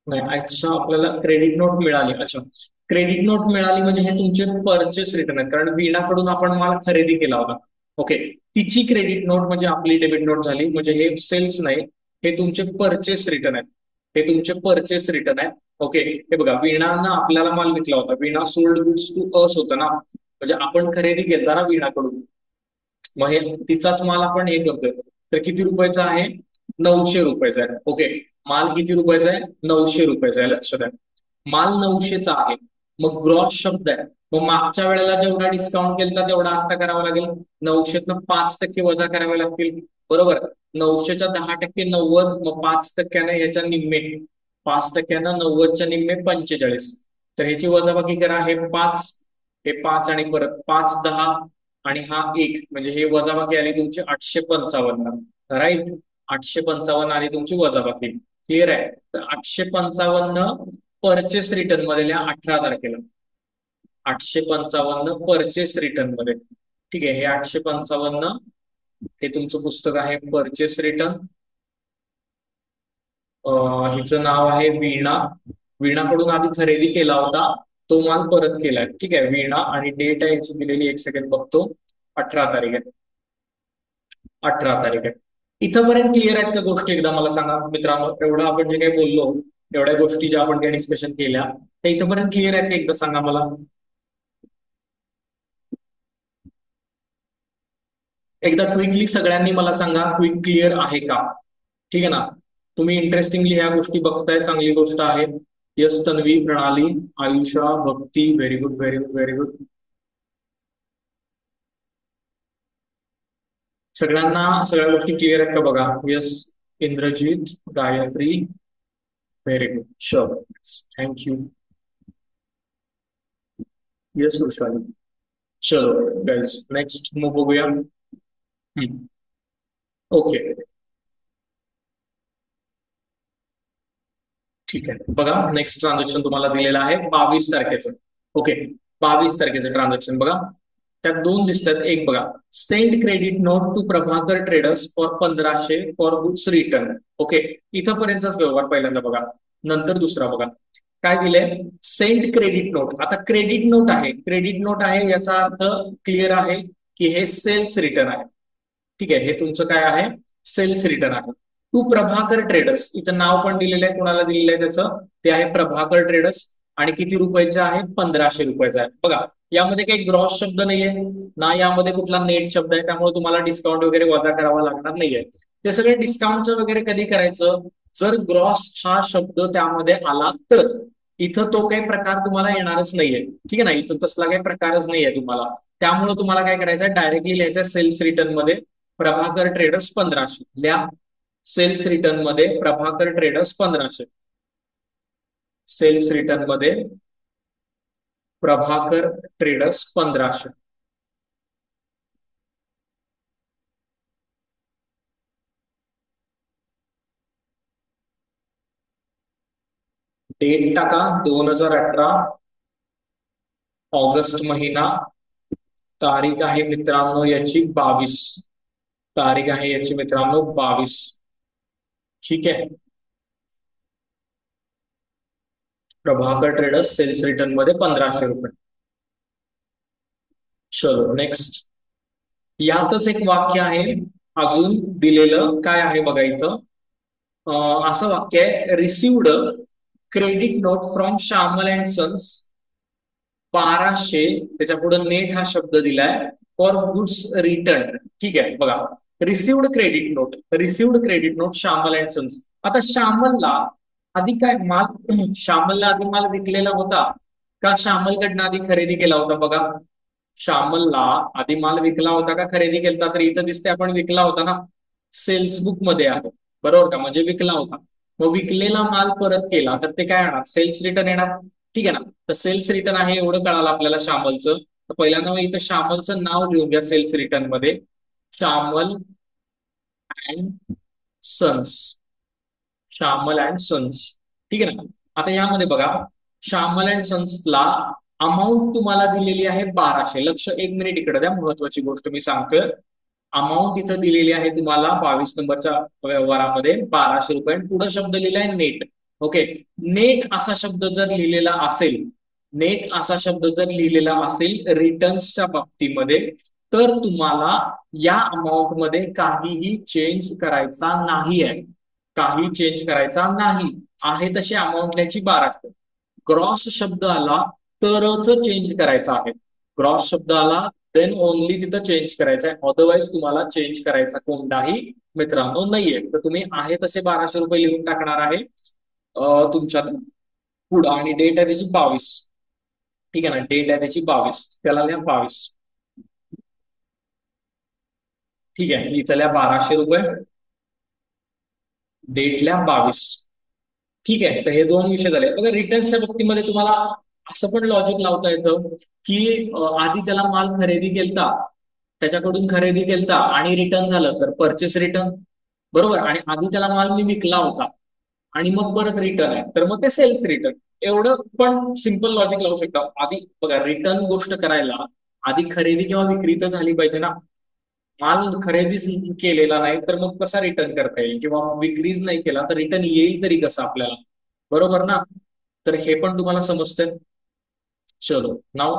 नाही, अच्छा, आपल्याला क्रेडिट नोट मिळाली. अच्छा, क्रेडिट नोट मिळाली म्हणजे हे तुमचे परचेस रिटर्न आहेत, कारण वीणाकडून आपण माल खरेदी केला होता. ओके, तिची क्रेडिट नोट म्हणजे आपली डेबिट नोट झाली. म्हणजे हे सेल्स नाही, हे तुमचे परचेस रिटर्न आहेत. हे तुमचे परचेस रिटर्न आहेत. ओके, हे बघा, वीणानं आपल्याला माल विकला होता. वीणा सोल्ड गुड्स टू अस होतं ना, म्हणजे आपण खरेदी घेतला ना वीणाकडून. मग हे तिचाच माल आपण हे करतोय. तर किती रुपयाचा आहे? 900 रुपयाचा आहे. ओके, माल किती रुपयाचा आहे? 900 रुपयाचा आहे. लक्षात आहे, माल 900चा आहे. मग ग्रॉस शब्द आहे. मग मागच्या वेळेला जेवढा डिस्काउंट केला तेवढा आता करावा लागेल. 900तनं 5% वजा करावे लागतील. बरोबर. 900च्या 10% 90, मग 5%नं ह्याच्या निम्मे. 5%नं 90च्या निम्मे 45. तर ह्याची वजाबाकी करा. हे 5, हे 5 आणि परत 5 10 आणि हा 1, म्हणजे हे वजाबाकी आली तुमची 855. राईट, 855 आली तुमची वजाबाकी. क्लिअर आहे. तर 855 परचेस रिटर्न मधल्या 18 तारखेला. 855 परचेस रिटर्न मध्ये. ठीक आहे, हे 855 हे तुमचं पुस्तक आहे परचेस रिटर्न. हिचं नाव आहे वीणा. वीणाकडून आधी खरेदी केला होता, तो माल परत केलाय. ठीक आहे, वीणा. आणि डेट आहे याची दिलेली, एक सेकंड बघतो. 18 तारीख आहे. 18 तारीख आहे. इथंपर्यंत क्लिअर आहेत का गोष्टी? एकदा मला सांगा मित्रांनो. एवढं आपण जे काही बोललो, एवढ्या गोष्टी ज्या आपण काही डिस्कशन केल्या, त्या इथंपर्यंत क्लिअर आहेत का? एकदा सांगा मला. एकदा क्विकली सगळ्यांनी मला सांगा, क्विक क्लिअर आहे का? ठीक आहे ना. तुम्ही इंटरेस्टिंगली ह्या गोष्टी बघताय, चांगली गोष्ट आहे. Yes, Tanvi, Pranali, Ayusha, Bhakti, very good, very good, very good. सगळ्यांना सगळ्या गोष्टी क्लिअर आहेत का बघा. Yes, Indrajeet, Gayatri, very good, sure, thank you. Yes, Vrushali. चलो गाइस, नेक्स्ट मूव बघूया. ओके, ठीक आहे. बघा, नेक्स्ट ट्रान्झॅक्शन तुम्हाला दिलेलं आहे 22 तारखेचं. ओके, 22 तारखेचं ट्रान्झॅक्शन बघा. त्यात दोन दिसतात. एक बघा, send credit note to Prabhakar traders for 1500 for goods return. Okay, इथंपर्यंतचाच व्यवहार पहिल्यांदा बघा. नंतर दुसरा बघा काय दिलंय. Send credit note. आता क्रेडिट नोट आहे, क्रेडिट नोट आहे याचा अर्थ क्लिअर आहे की हे सेल्स रिटर्न आहे. ठीक आहे, हे तुमचं काय आहे? सेल्स रिटर्न आहे. To Prabhakar traders. इथं नाव पण दिलेलं आहे, कोणाला दिलेलं आहे त्याचं, ते आहे प्रभाकर ट्रेडर्स. आणि किती रुपयाचं आहे? 1500 रुपयाचं आहे. बघा, यामध्ये काही ग्रॉस शब्द नाहीये ना, यामध्ये कुठला नेट शब्द आहे, त्यामुळे तुम्हाला डिस्काउंट वगैरे वजा करावा लागणार नाहीये. ते सगळे डिस्काउंटचं वगैरे कधी करायचं? जर ग्रॉस हा शब्द त्यामध्ये आला तर. इथं तो काही प्रकार तुम्हाला येणारच नाहीये. ठीक आहे ना, इथं तसला काही प्रकारच नाहीये तुम्हाला. त्यामुळे तुम्हाला काय करायचं? डायरेक्टली लिहायचं सेल्स रिटर्न मध्ये प्रभाकर ट्रेडर्स 1500 लिहा. सेल्स रिटर्न मध्ये प्रभाकर ट्रेडर्स 1500. सेल्स रिटर्न मध्ये प्रभाकर ट्रेडर्स 1500. डेट टाका 2018 ऑगस्ट महिना. तारीख आहे मित्रांनो याची 22. तारीख आहे याची मित्रांनो 22. ठीक आहे. प्रभाकर ट्रेडर्स सेल्स रिटर्न मध्ये 1500 रुपये. चलो नेक्स्ट. यातच एक वाक्य आहे अजून दिलेलं. काय आहे बघा इथं. असं वाक्य आहे, received credit note from Shyamal and sons 1200. त्याच्या पुढे नेट हा शब्द दिलाय फॉर गुड्स रिटर्न. ठीक आहे बघा. Received credit note, received credit note Shyamal and sons. आता श्यामलला आधी काय माल श्यामलला आधी माल विकलेला होता का श्यामलकडनं आधी खरेदी केला होता बघा. श्यामलला आधी माल विकला होता का खरेदी केला. तर इथं दिसते आपण विकला होता ना. सेल्स बुक मध्ये आहे बरोबर का, म्हणजे विकला होता. मग विकलेला माल परत केला तर ते काय येणार, सेल्स रिटर्न येणार. ठीक आहे ना. तर सेल्स रिटर्न आहे एवढं कळालं आपल्याला श्यामलचं. तर पहिल्यांदा इथं श्यामलचं नाव लिहून घ्या सेल्स रिटर्न मध्ये. Shyamal and sons. Shyamal and sons. ठीक आहे ना. आता यामध्ये बघा श्यामल अँड सन्सला अमाऊंट तुम्हाला दिलेली आहे 1200. लक्ष एक मिनिट इकडे द्या, महत्वाची गोष्ट मी सांगतोय. अमाऊंट इथं दिलेली आहे तुम्हाला 22 नंबरच्या व्यवहारामध्ये 1200 रुपये. आणि पुढे शब्द लिहिलाय नेट. ओके. नेट असा शब्द जर लिहिलेला असेल, नेट असा शब्द जर लिहिलेला असेल रिटर्न्सच्या बाबतीमध्ये, तर तुम्हाला या अमाऊंट मध्ये काहीही चेंज करायचा नाही आहे. काही चेंज करायचा नाही आहे. तशी अमाऊंट लिहायची 1200. ग्रॉस शब्द आला तरच चेंज करायचा आहे. ग्रॉस शब्द आला देन ओनली तिथं चेंज करायचं आहे. अदरवाईज तुम्हाला चेंज करायचा कोणताही मित्रांनो नाहीये. तर तुम्ही आहे तसे 1200 रुपये लिहून टाकणार आहे तुमच्या पुढं. आणि डेट आहे त्याची 22. ठीक आहे ना. डेट आहे त्याची 22, त्याला लिहा 22. ठीक आहे. इथं लिहा 1200 रुपये, डेटल्या 22. ठीक आहे. तर हे दोन विषय झाले बघा. रिटर्न्सच्या बाबतीमध्ये तुम्हाला असं पण लॉजिक लावता येतं की आधी त्याला माल खरेदी केलता, त्याच्याकडून खरेदी केलता आणि रिटर्न झालं तर परचेस रिटर्न बरोबर. आणि आधी त्याला माल मी विकला होता आणि मग परत रिटर्न आहे तर मग ते सेल्स रिटर्न. एवढं पण सिम्पल लॉजिक लावू शकता. आधी बघा रिटर्न गोष्ट करायला आधी खरेदी किंवा विक्री तर झाली पाहिजे ना. माल खरेदीच केलेला नाही तर मग कसा रिटर्न करता येईल, किंवा विक्रीच नाही केला तर रिटर्न येईल तरी कसं आपल्याला, बरोबर ना. तर हे पण तुम्हाला समजतंय. चलो नाव.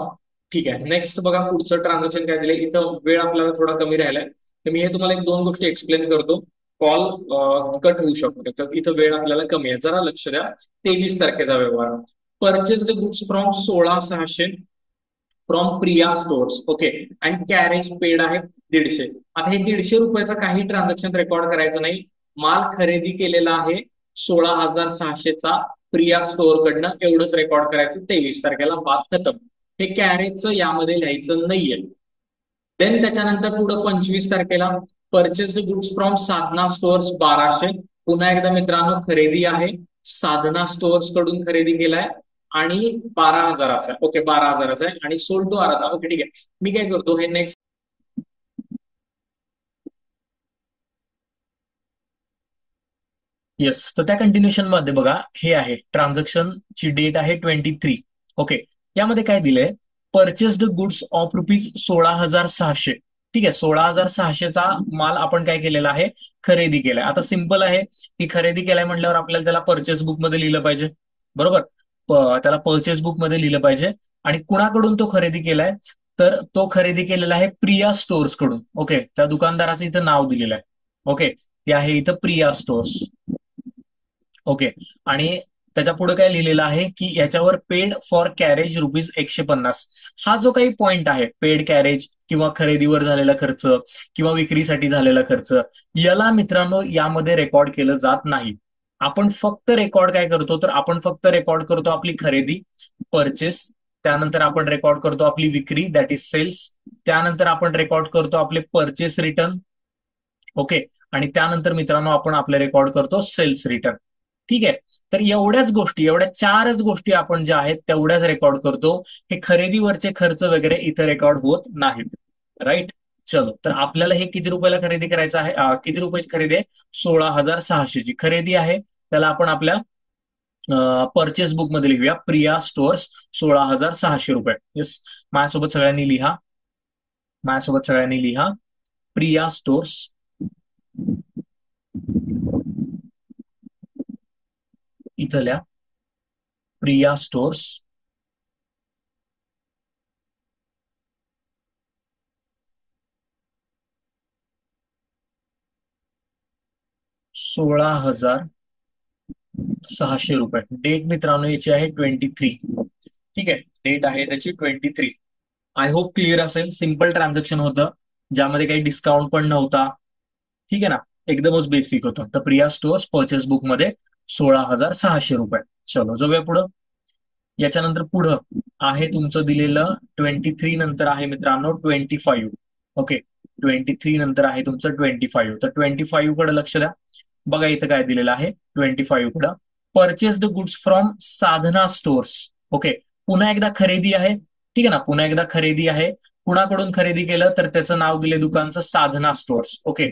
ठीक आहे. नेक्स्ट बघा पुढचं ट्रान्झॅक्शन काय दिले इथं. वेळ आपल्याला थोडा कमी राहिलाय तर मी हे तुम्हाला एक दोन गोष्टी एक्सप्लेन करतो. कॉल कट होऊ शकतो तर इथं वेळ आपल्याला कमी आहे. जरा लक्ष द्या. 23 तारखेचा व्यवहार. Purchase the goods from 16,600 from Priya stores. Okay. And carriage paid आहे 150. आता हे 150 रुपयाचं काही ट्रान्झॅक्शन रेकॉर्ड करायचं नाही. माल खरेदी केलेला आहे 16,600चा प्रिया स्टोअर कडनं, एवढंच रेकॉर्ड करायचं. 23 तारखेला बात खतम. हे कॅरेजचं यामध्ये लिहायचं नाहीये. देन त्याच्यानंतर पुढे 25 तारखेला purchase goods from Sadhana stores 1200. पुन्हा एकदा मित्रांनो खरेदी आहे साधना स्टोअर्स कडून खरेदी केलाय आणि 12,000चा आहे. ओके 12,000चा आहे आणि सोल्ड टू आराधा. ओके ठीक आहे. मी काय करतो हे नेक्स्ट. येस. तर त्या कंटिन्युएशन मध्ये बघा हे आहे ट्रान्झॅक्शन ची डेट आहे 23. ओके. यामध्ये काय दिलंय, परचेस्ड गुड्स ऑफ ₹16,600. ठीक आहे. 16,600चा माल आपण काय केलेला आहे, खरेदी केलाय. आता सिंपल आहे की खरेदी केलाय म्हटल्यावर आपल्याला त्याला परचेस बुक मध्ये लिहिलं पाहिजे बरोबर. त्याला परचेस बुक मध्ये लिहिलं पाहिजे. आणि कुणाकडून तो खरेदी केलाय, तर तो खरेदी केलेला आहे प्रिया स्टोअर्स कडून. ओके. त्या दुकानदाराचं इथं नाव दिलेलं आहे. ओके. ते आहे इथं प्रिया स्टोअर्स. ओके. आणि त्याच्या पुढे काय लिहिलेलं आहे की याच्यावर पेड फॉर कॅरेज ₹150. हा जो काही पॉइंट आहे पेड कॅरेज किंवा खरेदीवर झालेला खर्च किंवा विक्रीसाठी झालेला खर्च, याला मित्रांनो यामध्ये रेकॉर्ड केलं जात नाही. आपण फक्त रेकॉर्ड काय करतो, तर आपण फक्त रेकॉर्ड करतो आपली खरेदी परचेस. त्यानंतर आपण रेकॉर्ड करतो आपली विक्री दॅट इज सेल्स. त्यानंतर आपण रेकॉर्ड करतो आपले परचेस रिटर्न. ओके. आणि त्यानंतर मित्रांनो आपण आपले रेकॉर्ड करतो सेल्स रिटर्न. ठीक आहे. तर एवढ्याच गोष्टी, एवढ्या 4च गोष्टी आपण ज्या आहेत तेवढ्याच रेकॉर्ड करतो. हे खरेदीवरचे खर्च वगैरे इथं रेकॉर्ड होत नाहीत. राईट. चलो, तर आपल्याला हे किती रुपयाला खरेदी करायचं आहे, किती रुपयाची खरेदी आहे? 16,600ची खरेदी आहे. त्याला आपण आपल्या परचेस बुक मध्ये लिहूया, प्रिया स्टोअर्स 16,600 रुपये. येस. माझ्यासोबत सगळ्यांनी लिहा, माझ्यासोबत सगळ्यांनी लिहा, प्रिया स्टोअर्स इथल्या प्रिया स्टोअर्स 16,600 रुपये. डेट मित्रांनो याची आहे 23. ठीक आहे, डेट आहे त्याची 23. आय होप क्लिअर असेल. सिम्पल ट्रान्झॅक्शन होतं, ज्यामध्ये काही डिस्काउंट पण नव्हता. ठीक आहे ना, एकदमच बेसिक होतं. तर प्रिया स्टोअर्स परचेस बुक मध्ये 16,600 रुपये. चलो जाऊया पुढं. याच्यानंतर पुढं आहे तुमचं दिलेलं 23, नंतर आहे मित्रांनो 25. ओके, 23 नंतर आहे तुमचं 25. तर 25 कडे लक्ष द्या. बघा इथं काय दिलेलं आहे 25 कडं. Purchased goods from Sadhana stores. Okay, पुन्हा एकदा खरेदी आहे. ठीक आहे ना, पुन्हा एकदा खरेदी आहे. कुणाकडून खरेदी केलं तर त्याचं नाव दिले दुकानचं साधना स्टोअर्स. ओके,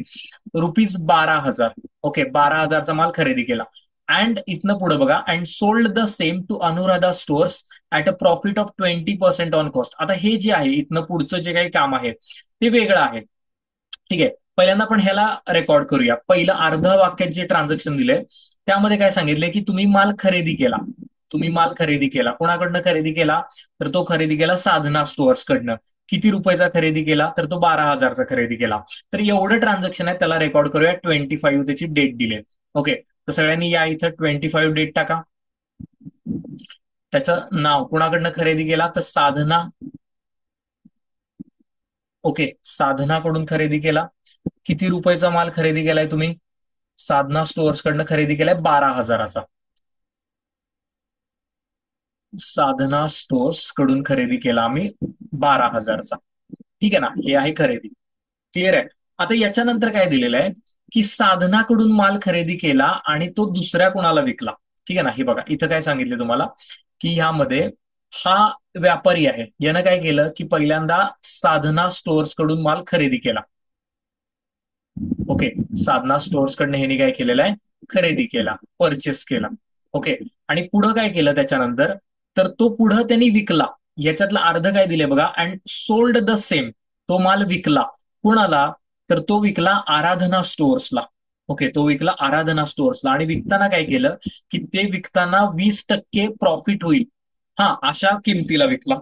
₹12,000. ओके, 12,000चा माल खरेदी केला. अँड इथनं पुढे बघा, and sold the same to Anuradha stores at a profit of 20% on cost. आता हे जे आहे इथनं पुढचं जे काही काम आहे ते वेगळं आहे. ठीक आहे, पहिल्यांदा आपण ह्याला रेकॉर्ड करूया. पहिलं अर्ध वाक्यात जे ट्रान्झॅक्शन दिलंय त्यामध्ये काय सांगितलंय की तुम्ही माल खरेदी केला. तुम्ही माल खरेदी केला, कोणाकडनं खरेदी केला? तर तो खरेदी केला साधना स्टोअर्स कडनं. किती रुपयाचा खरेदी केला? तर तो 12,000चा खरेदी केला. तर एवढं ट्रान्झॅक्शन आहे, त्याला रेकॉर्ड करूया. 25 त्याची डेट दिली. ओके, तर सगळ्यांनी या इथं 25 डेट टाका. त्याचं नाव, कुणाकडनं खरेदी केला? तर साधना. ओके, साधनाकडून खरेदी केला. किती रुपयाचा माल खरेदी केलाय तुम्ही? साधना स्टोअर्स कडनं खरेदी केलाय 12,000चा. साधना स्टोअर्स कडून खरेदी केला आम्ही 12,000चा. ठीक आहे ना, हे आहे खरेदी. क्लिअर आहे. आता याच्यानंतर काय दिलेलं आहे की साधनाकडून माल खरेदी केला आणि तो दुसऱ्या कुणाला विकला. ठीक आहे ना, हे बघा इथं काय सांगितलं तुम्हाला की ह्यामध्ये हा व्यापारी आहे, यानं काय केलं की पहिल्यांदा साधना स्टोअर्स कडून माल खरेदी केला. ओके, साधना स्टोअर्स कडनं ह्यांनी काय केलेलं आहे? खरेदी केला, परचेस केला. ओके, आणि पुढं काय केलं त्याच्यानंतर? तर तो पुढं त्यांनी विकला. याच्यातलं अर्ध काय दिले बघा, अँड सोल्ड द सेम. तो माल विकला कुणाला? तर तो विकला आराधना स्टोअर्सला. ओके, तो विकला आराधना स्टोअर्सला. आणि विकताना काय केलं की ते विकताना 20% प्रॉफिट होईल, हा अशा किमतीला विकला.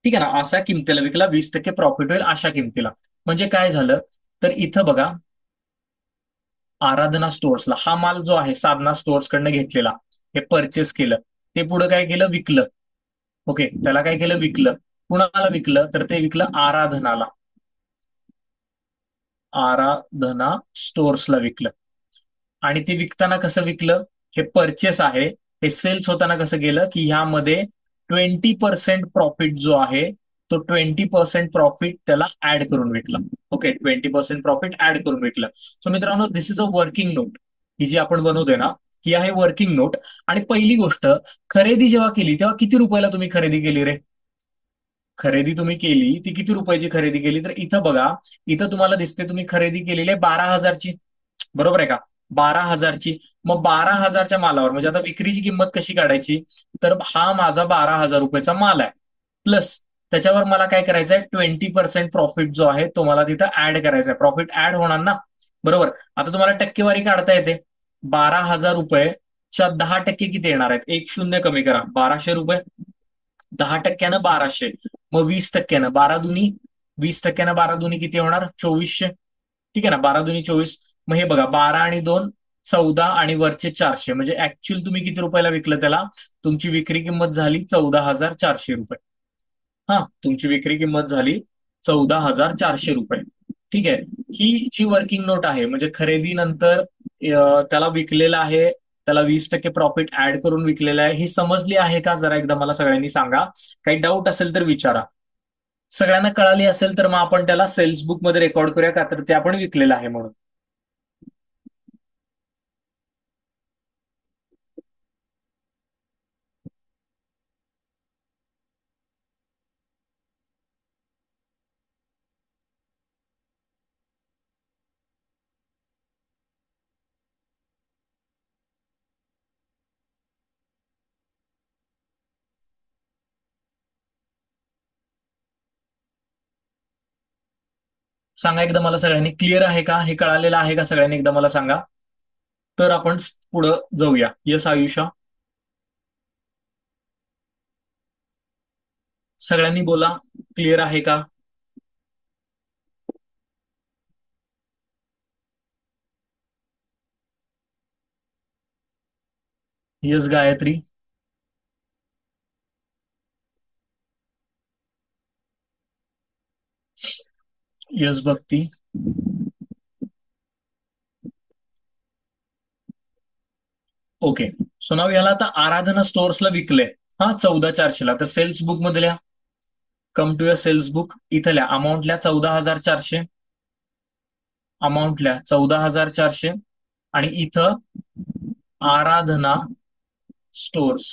ठीक आहे ना, अशा किमतीला विकला, 20% प्रॉफिट होईल अशा किमतीला. म्हणजे काय झालं तर इथं बघा, आराधना स्टोअर्सला हा माल जो आहे साधना स्टोअर्स कडनं घेतलेला, हे परचेस केलं, ते पुढे काय केलं? विकलं. ओके, त्याला काय केलं? विकलं. कुणाला विकलं? तर ते विकलं आराधनाला. आराधना स्टोअर्सला विकलं. आणि ते विकताना कसं विकलं? हे परचेस आहे, हे सेल्स होताना कसं गेलं की ह्यामध्ये 20% प्रॉफिट जो आहे तो 20% प्रॉफिट त्याला ऍड करून विकला. ओके, 20% प्रॉफिट ऍड करून विकलं. सो मित्रांनो, दिस इज अ वर्किंग नोट. ही जी आपण बनवतोय ना, ही आहे वर्किंग नोट. आणि पहिली गोष्ट, खरेदी जेव्हा केली तेव्हा किती रुपयाला तुम्ही खरेदी केली रे? खरेदी तुम्ही केली ती किती रुपयाची खरेदी केली? तर इथं बघा, इथं तुम्हाला दिसते तुम्ही खरेदी केलेली आहे 12,000ची. बरोबर आहे का? 12,000ची. मग 12,000च्या मालावर म्हणजे आता विक्रीची किंमत कशी काढायची? तर हा माझा 12,000 रुपयाचा माल आहे, प्लस त्याच्यावर मला काय करायचं आहे? 20% प्रॉफिट जो आहे तो मला तिथं ऍड करायचा आहे. प्रॉफिट ऍड होणार ना, बरोबर? आता तुम्हाला टक्केवारी काढता येते. 12,000 रुपयेच्या 10% किती येणार आहेत? एक शून्य कमी करा, 1,200 रुपये. 10%नं 1,200. मग 20%नं 12 दुनी, 20%नं 12 दुनी किती होणार? 2,400. ठीक आहे ना, 12 दुनी 24. मग हे बघा, 12 आणि 2 14 आणि वरचे 400, म्हणजे ऍक्च्युअल तुम्ही किती रुपयाला विकलं त्याला? तुमची विक्री किंमत झाली 14,400 रुपये. हा, तुमची विक्री किंमत झाली 14,400 रुपये. ठीक आहे, ही जी वर्किंग नोट आहे म्हणजे खरेदीनंतर त्याला विकलेलं आहे, त्याला 20% प्रॉफिट ऍड करून विकलेलं आहे. ही समजली आहे का? जरा एकदा मला सगळ्यांनी सांगा. काही डाऊट असेल तर विचारा. सगळ्यांना कळाली असेल तर मग आपण त्याला सेल्स बुक मध्ये रेकॉर्ड करूया का, तर ते आपण विकलेलं आहे म्हणून. सांगा एकदा मला सगळ्यांनी, क्लिअर आहे का, हे कळालेलं आहे का सगळ्यांनी, एकदा मला सांगा, तर आपण पुढं जाऊया. यस आयुषा, सगळ्यांनी बोला, क्लिअर आहे का? यस गायत्री, यस भक्ती, ओके. सो नाव याला आता आराधना स्टोअर्सला विकले, हा 14,400ला. तर सेल्स बुक मधल्या, come to your sales book, इथल्या अमाऊंटल्या 14,400, अमाऊंटल्या 14,400, आणि इथं आराधना स्टोअर्स,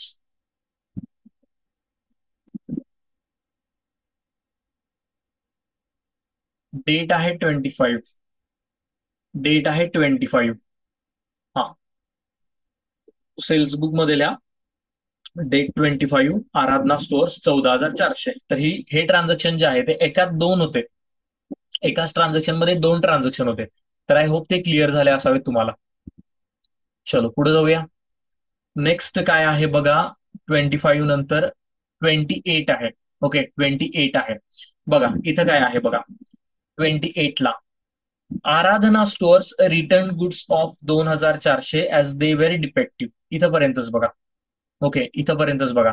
डेट आहे 25, डेट आहे 25. हा, सेल्स बुक मध्ये लिहा, डेट 25, आराधना स्टोअर्स 14,400. तर हे ट्रान्झॅक्शन जे आहे ते एकात दोन होते, एकाच ट्रान्झॅक्शन मध्ये दोन ट्रान्झॅक्शन होते. तर आय होप ते क्लिअर झाले असावेत तुम्हाला. चलो पुढे जाऊया. नेक्स्ट काय आहे बघा, 25 नंतर 28 आहे. ओके, 28 आहे बघा, इथं काय आहे बघा, 28ला Aradhana stores return goods of 2,400 as they very defective, इथंपर्यंतच बघा. ओके, इथंपर्यंतच बघा.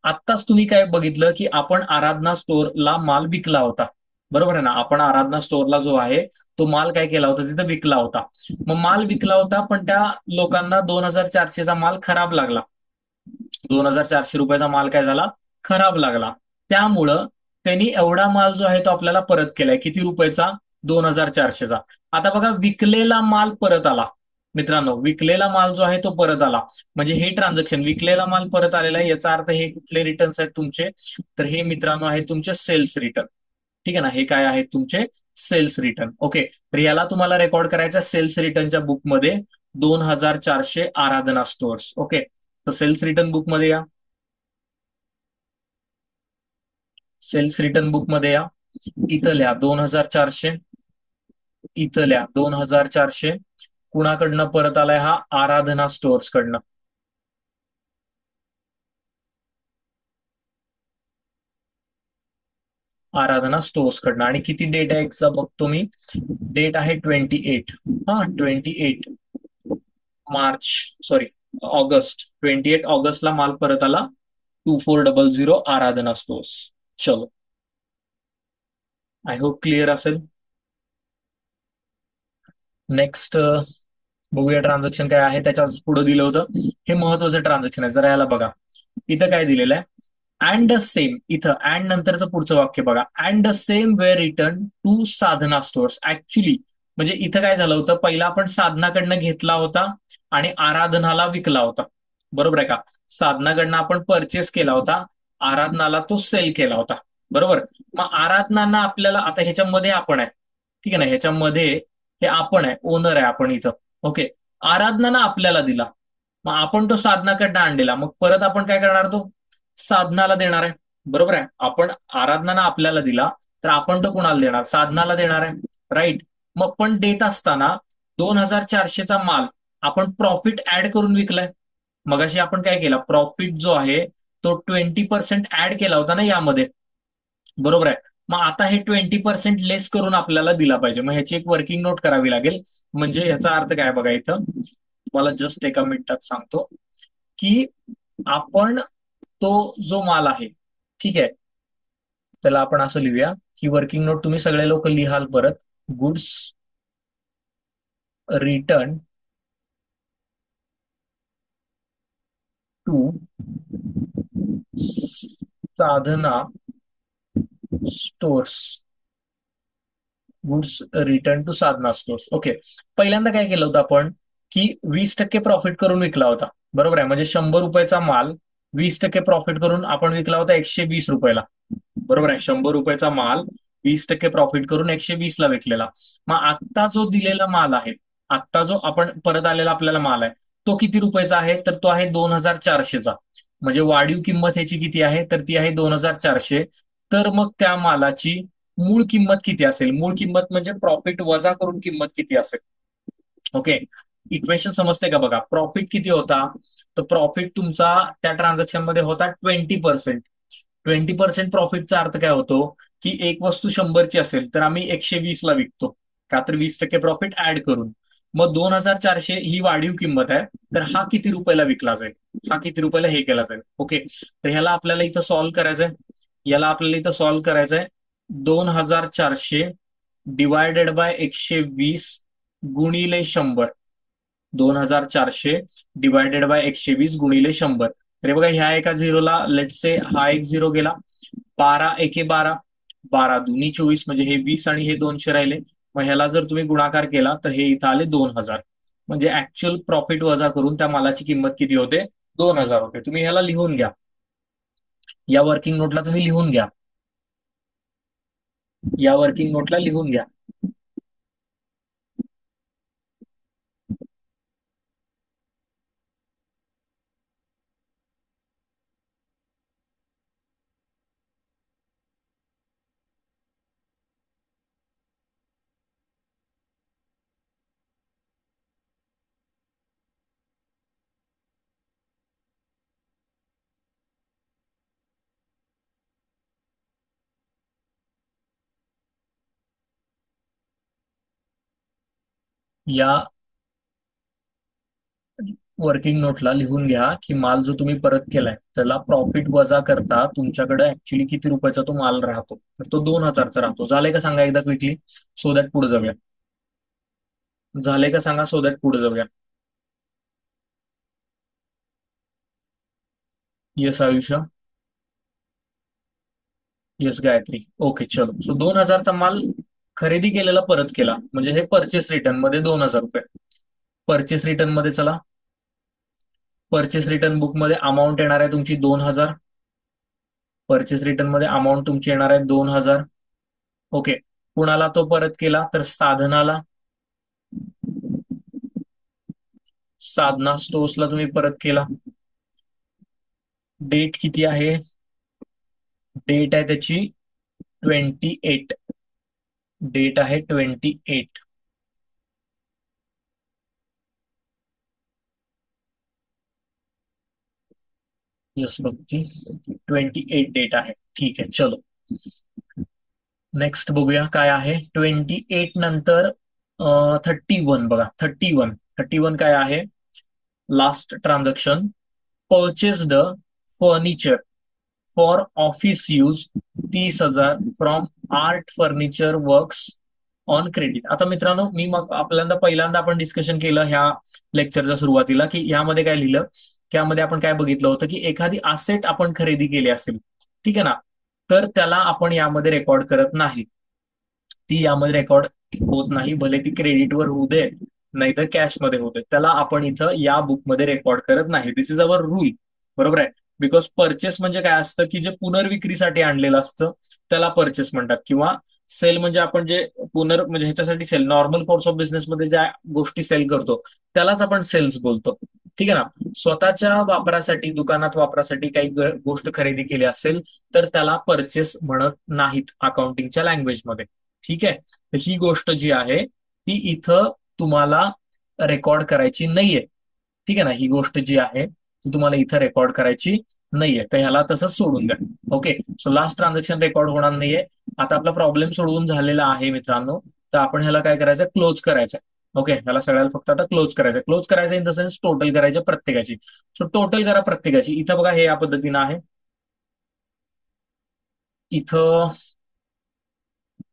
आत्ताच तुम्ही काय बघितलं की आपण आराधना स्टोअरला माल विकला होता, बरोबर आहे ना. आपण आराधना स्टोअरला जो आहे तो माल काय केला होता, तिथं विकला होता. मग माल विकला होता, पण त्या लोकांना 2,400चा माल खराब लागला, 2,400 रुपयाचा माल काय झाला, खराब लागला. त्यामुळं त्यांनी एवढा माल जो आहे तो आपल्याला परत केलाय, किती रुपयाचा, 2,400चा. आता बघा, विकलेला माल परत आला मित्रांनो, विकलेला माल जो आहे तो परत आला. म्हणजे हे ट्रान्झॅक्शन, विकलेला माल परत आलेला आहे, याचा अर्थ हे कुठले रिटर्न्स आहेत तुमचे, तर हे मित्रांनो आहेत तुमचे सेल्स रिटर्न. ठीक आहे ना, हे काय आहेत तुमचे सेल्स रिटर्न. ओके, तर याला तुम्हाला रेकॉर्ड करायचं सेल्स रिटर्नच्या बुकमध्ये, 2,400 आराधना स्टोअर्स. ओके, तर सेल्स रिटर्न बुक मध्ये या, सेल्स रिटर्न बुक मध्ये या, इथं लिहा 2,400, इथं लिहा 2,400. कुणाकडनं परत आलाय हा, आराधना स्टोअर्स कडनं, आराधना स्टोअर्स कडनं. आणि किती डेट आहे एक्झा बघतो मी, डेट आहे 28, हा 28 मार्च, सॉरी ऑगस्ट, 28 ऑगस्टला माल परत आला, 2400 आराधना स्टोअर्स. चलो, आय होप क्लिअर असेल. नेक्स्ट बघूया ट्रान्झॅक्शन काय आहे, त्याच्याच पुढे दिलं होतं, हे महत्वाचं ट्रान्झॅक्शन आहे, जरा याला बघा. इथं काय दिलेलं आहे, अँड द सेम, इथं अँड नंतरचं पुढचं वाक्य बघा, and the same way return to Sadhana stores. Actually म्हणजे इथं काय झालं होतं, पहिला आपण साधनाकडनं घेतला होता आणि आराधनाला विकला होता, बरोबर आहे का. साधनाकडनं आपण परचेस केला होता, आराधनाला तो सेल केला होता, बरोबर. मग आराधनांना आपल्याला, आता ह्याच्यामध्ये आपण आहे, ठीक आहे ना, ह्याच्यामध्ये हे आपण आहे, ओनर आहे आपण इथं. ओके, आराधनानं आपल्याला दिला, मग आपण तो साधनाकडनं आणलेला, मग परत आपण काय करणार, तो साधनाला देणार आहे, बरोबर आहे. आपण आराधनानं आपल्याला दिला, तर आपण तो कुणाला देणार, साधनाला देणार आहे, राईट. मग पण देत असताना 2,400चा माल आपण प्रॉफिट ऍड करून विकलाय. मगाशी आपण काय केला, प्रॉफिट जो आहे तो 20% ऍड केला होता ना यामध्ये, बरोबर आहे. मग आता हे 20% लेस करून आपल्याला दिला पाहिजे, मग ह्याची एक वर्किंग नोट करावी लागेल. म्हणजे ह्याचा अर्थ काय बघा, इथं मला जस्ट एका मिनिटात सांगतो की आपण तो जो माल आहे, ठीक आहे, त्याला आपण असं लिहूया, ही वर्किंग नोट तुम्ही सगळे लोक लिहाल परत, goods return to Sadhana stores, goods return to Sadhana stores. Okay, पहिल्यांदा काय केलं होतं आपण, की 20% प्रॉफिट करून विकला होता, बरोबर आहे. म्हणजे 100 रुपयाचा माल 20% प्रॉफिट करून आपण विकला होता 120 रुपयाला, बरोबर आहे. 100 रुपयाचा माल 20% प्रॉफिट करून 120ला विकलेला. मग आत्ता जो दिलेला माल आहे, आत्ता जो आपण परत आलेला आपल्याला माल आहे, तो किती रुपयाचा आहे, तर तो आहे 2,400चा. म्हणजे वाढीव किंमत ह्याची किती आहे, तर ती आहे 2,400. तर मग त्या मालाची मूळ किंमत किती असेल, मूळ किंमत म्हणजे प्रॉफिट वजा करून किंमत किती असेल. ओके, इक्वेशन समजते का बघा. प्रॉफिट किती होता, तर प्रॉफिट तुमचा त्या ट्रान्झॅक्शन मध्ये होता 20%. 20% प्रॉफिटचा अर्थ काय होतो, की एक वस्तू 100ची असेल तर आम्ही 120 ला विकतो, का तर 20% प्रॉफिट ऍड करून. मग 2400 ही वाढीव किंमत आहे, तर हा किती रुपयाला विकला जाईल, हा किती रुपयाला हे केला जाईल. ओके, तर ह्याला आपल्याला इथं सॉल्व्ह करायचंय, याला आपल्याला इथं सॉल्व्ह करायचंय. 2400 डिवायडेड बाय 120 गुणिले 100. 2400 डिवायडेड बाय 120 गुणिले 100. तर हे बघा, ह्या एका झिरोला लेट से हा एक झिरो गेला. 12 एके 12, 12 दूनी 24, म्हणजे हे 20 आणि हे 200 राहिले. मग ह्याला जर तुम्ही गुणाकार केला तर हे इथं आले 2000. म्हणजे ऍक्च्युअल प्रॉफिट वजा करून त्या मालाची किंमत किती होते, 2000 होते. तुम्ही ह्याला लिहून घ्या, या वर्किंग नोटला तुम्ही लिहून घ्या, या वर्किंग नोटला लिहून घ्या. या वर्किंग नोटला लिहून घ्या की माल जो तुम्ही परत केलाय त्याला प्रॉफिट वजा करता तुमच्याकडे ऍक्च्युली किती रुपयाचा तो माल राहतो, तर तो 2000चा राहतो. झालंय का सांगा एकदा क्विकली, सो दॅट पुढे जाऊया. झालंय का सांगा, सो दॅट पुढे जाऊया. येस आयुष्य. येस गायत्री. ओके चलो, सो 2000चा माल खरेदी केलेला परत केला, म्हणजे हे परचेस रिटर्न मध्ये 2000 रुपये. परचेस रिटर्न मध्ये चला, परचेस रिटर्न बुक मध्ये अमाऊंट येणार आहे तुमची 2000. परचेस रिटर्न मध्ये अमाऊंट तुमची येणार आहे 2000. ओके, कुणाला तो परत केला, तर साधनाला. साधना स्टोर्सला तुम्ही परत केला. डेट किती आहे, डेट आहे त्याची 28. डेट आहे 28. यस बघती, 28 डेट आहे. ठीक आहे चलो, नेक्स्ट बघूया काय आहे. 28 नंतर 31 बघा. 31 काय आहे, last transaction. Purchased furniture for office use 30,000 from art furniture works on credit. आता मित्रांनो, मी मग आपल्याला पहिल्यांदा आपण डिस्कशन केलं ह्या लेक्चरच्या सुरुवातीला, की यामध्ये काय लिहिलं, की यामध्ये आपण काय बघितलं होतं, की एखादी असेट आपण खरेदी केली असेल, ठीक आहे ना, तर त्याला आपण यामध्ये रेकॉर्ड करत नाही. ती यामध्ये रेकॉर्ड होत नाही, भले ती क्रेडिटवर होऊ दे नाहीतर कॅशमध्ये होते, त्याला आपण इथं या बुकमध्ये रेकॉर्ड करत नाही. दिस इज अवर रूल, बरोबर आहे. बिकॉज परचेस म्हणजे काय असतं, की जे पुनर्विक्रीसाठी आणलेलं असतं त्याला परचेस म्हणतात, किंवा सेल म्हणजे आपण जे म्हणजे ह्याच्यासाठी सेल, नॉर्मल कोर्स ऑफ बिझनेसमध्ये ज्या गोष्टी सेल करतो त्यालाच आपण सेल्स बोलतो. ठीक आहे ना. स्वतःच्या वापरासाठी, दुकानात वापरासाठी काही गोष्ट खरेदी केली असेल तर त्याला परचेस म्हणत नाहीत अकाउंटिंगच्या लँग्वेजमध्ये. ठीक आहे, तर ही गोष्ट जी आहे ती इथं तुम्हाला रेकॉर्ड करायची नाहीये. ठीक आहे ना, ही गोष्ट जी आहे ती तुम्हाला इथं रेकॉर्ड करायची नाहीये, तर ह्याला तसंच सोडून द्या. Okay, so last transaction record होणार नाहीये. आता आपला प्रॉब्लेम सोडवून झालेला आहे मित्रांनो, तर आपण ह्याला काय करायचं, क्लोज करायचं. ओके, ह्याला सगळ्याला फक्त आता क्लोज करायचं. क्लोज करायचं इन द सेन्स टोटल करायचं प्रत्येकाची. सो टोटल करा प्रत्येकाची. इथं बघा हे या पद्धतीनं आहे. इथं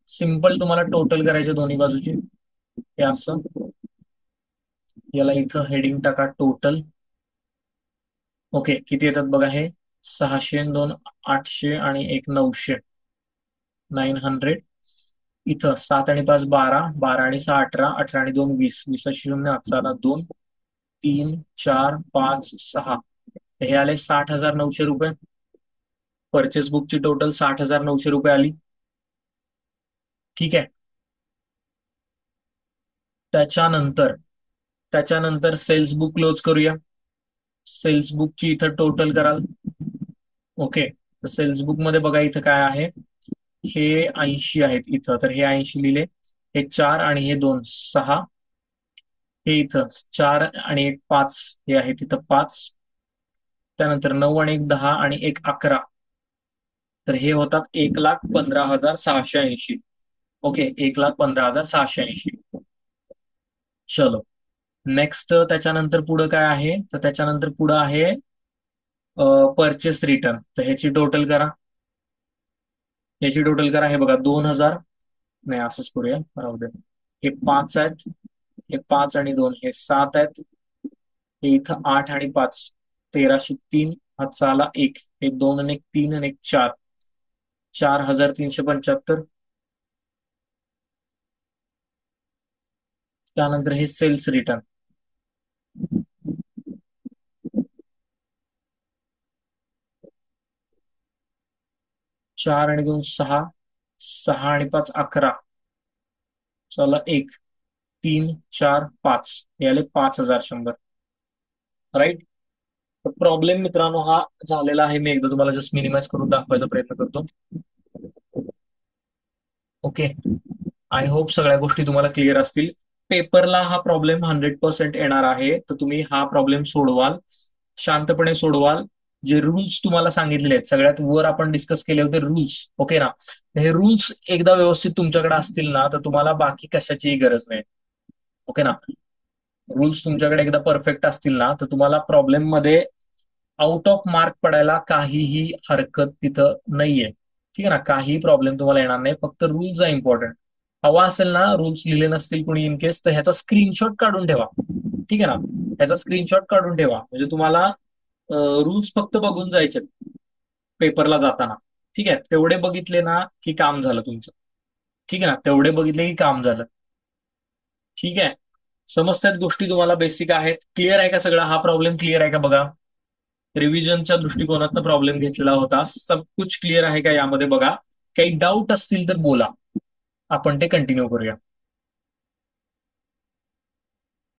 सिंपल तुम्हाला टोटल करायचे दोन्ही बाजूची, हे असं. याला इथं हेडिंग टाका टोटल. ओके, किती येतात बघा हे, 600, 2 800 आणि 1 900, 900. इथं 7 आणि 5 12, 12 आणि 6 18, 18 आणि 2 20, 20 शून्य 8 2 3 4 5 6, हे आले 60,900 रुपये. परचेस बुकची टोटल 60,900 रुपये आली. ठीक आहे, त्याच्यानंतर त्याच्यानंतर सेल्स बुक क्लोज करूया. सेल्स बुकची इथं टोटल कराल. ओके, तर सेल्स बुक मध्ये बघा इथं काय आहे, हे 80 आहेत इथं, तर हे 80 लिहिले, हे 4 आणि हे 2 6, हे इथं 4 आणि एक 5, हे आहे तिथं 5, त्यानंतर 9 आणि एक 10 आणि एक 11, तर हे होतात 1,15,680. ओके, 1,15,680. चलो, नेक्स्ट त्याच्यानंतर पुढं काय आहे, तर त्याच्यानंतर पुढं आहे परचेस रिटर्न. तर ह्याची टोटल करा, ह्याची टोटल करा. हे बघा 2,000, नाही असंच करूया, राहू दे. हे 5 आहेत, हे 5 आणि 2 हे 7 आहेत, हे इथं 8 आणि 5 1303, हातचा आला 1, हे 2 आणि 1 3 आणि 1 4, 4,375. त्यानंतर हे सेल्स रिटर्न, 4 आणि 2 6, 6 आणि 5 11, चला 1 3 4 5, हे आले 5,100. राईट. तर प्रॉब्लेम मित्रांनो हा झालेला आहे. मी एकदा तुम्हाला जस्ट मिनिमाइज करून दाखवायचा प्रयत्न करतो. ओके, आय होप सगळ्या गोष्टी तुम्हाला क्लिअर असतील. पेपरला हा प्रॉब्लेम 100% येणार आहे, तर तुम्ही हा प्रॉब्लेम सोडवाल, शांतपणे सोडवाल. जे रूल्स तुम्हाला सांगितले आहेत, सगळ्यात वर आपण डिस्कस केले होते रूल्स, ओके ना. हे रूल्स एकदा व्यवस्थित तुमच्याकडे असतील ना, तर तुम्हाला बाकी कशाचीही गरज नाही. ओके ना. रूल्स तुमच्याकडे एकदा परफेक्ट असतील ना, तर तुम्हाला प्रॉब्लेम मध्ये आउट ऑफ मार्क पडायला काहीही हरकत तिथं नाहीये. ठीक आहे ना, काही प्रॉब्लेम तुम्हाला येणार नाही. फक्त रूल्स आहे इम्पॉर्टंट. हवा असेल ना, रूल्स लिहिले नसतील कोणी इन केस, तर ह्याचा स्क्रीनशॉट काढून ठेवा. ठीक आहे ना, ह्याचा स्क्रीनशॉट काढून ठेवा, म्हणजे तुम्हाला रूल्स फक्त बघून जायचे पेपरला जाताना. ठीक आहे, तेवढे बघितले ना की काम झालं तुमचं. ठीक आहे ना, तेवढे बघितले की काम झालं. ठीक आहे, समजतात गोष्टी तुम्हाला, बेसिक आहेत. क्लिअर आहे का सगळा हा प्रॉब्लेम? क्लिअर आहे का बघा. रिव्हिजनच्या दृष्टिकोनातून प्रॉब्लेम घेतलेला होता. सब कुछ क्लिअर आहे का यामध्ये बघा. काही डाऊट असतील तर बोला, आपण ते कंटिन्यू करूया.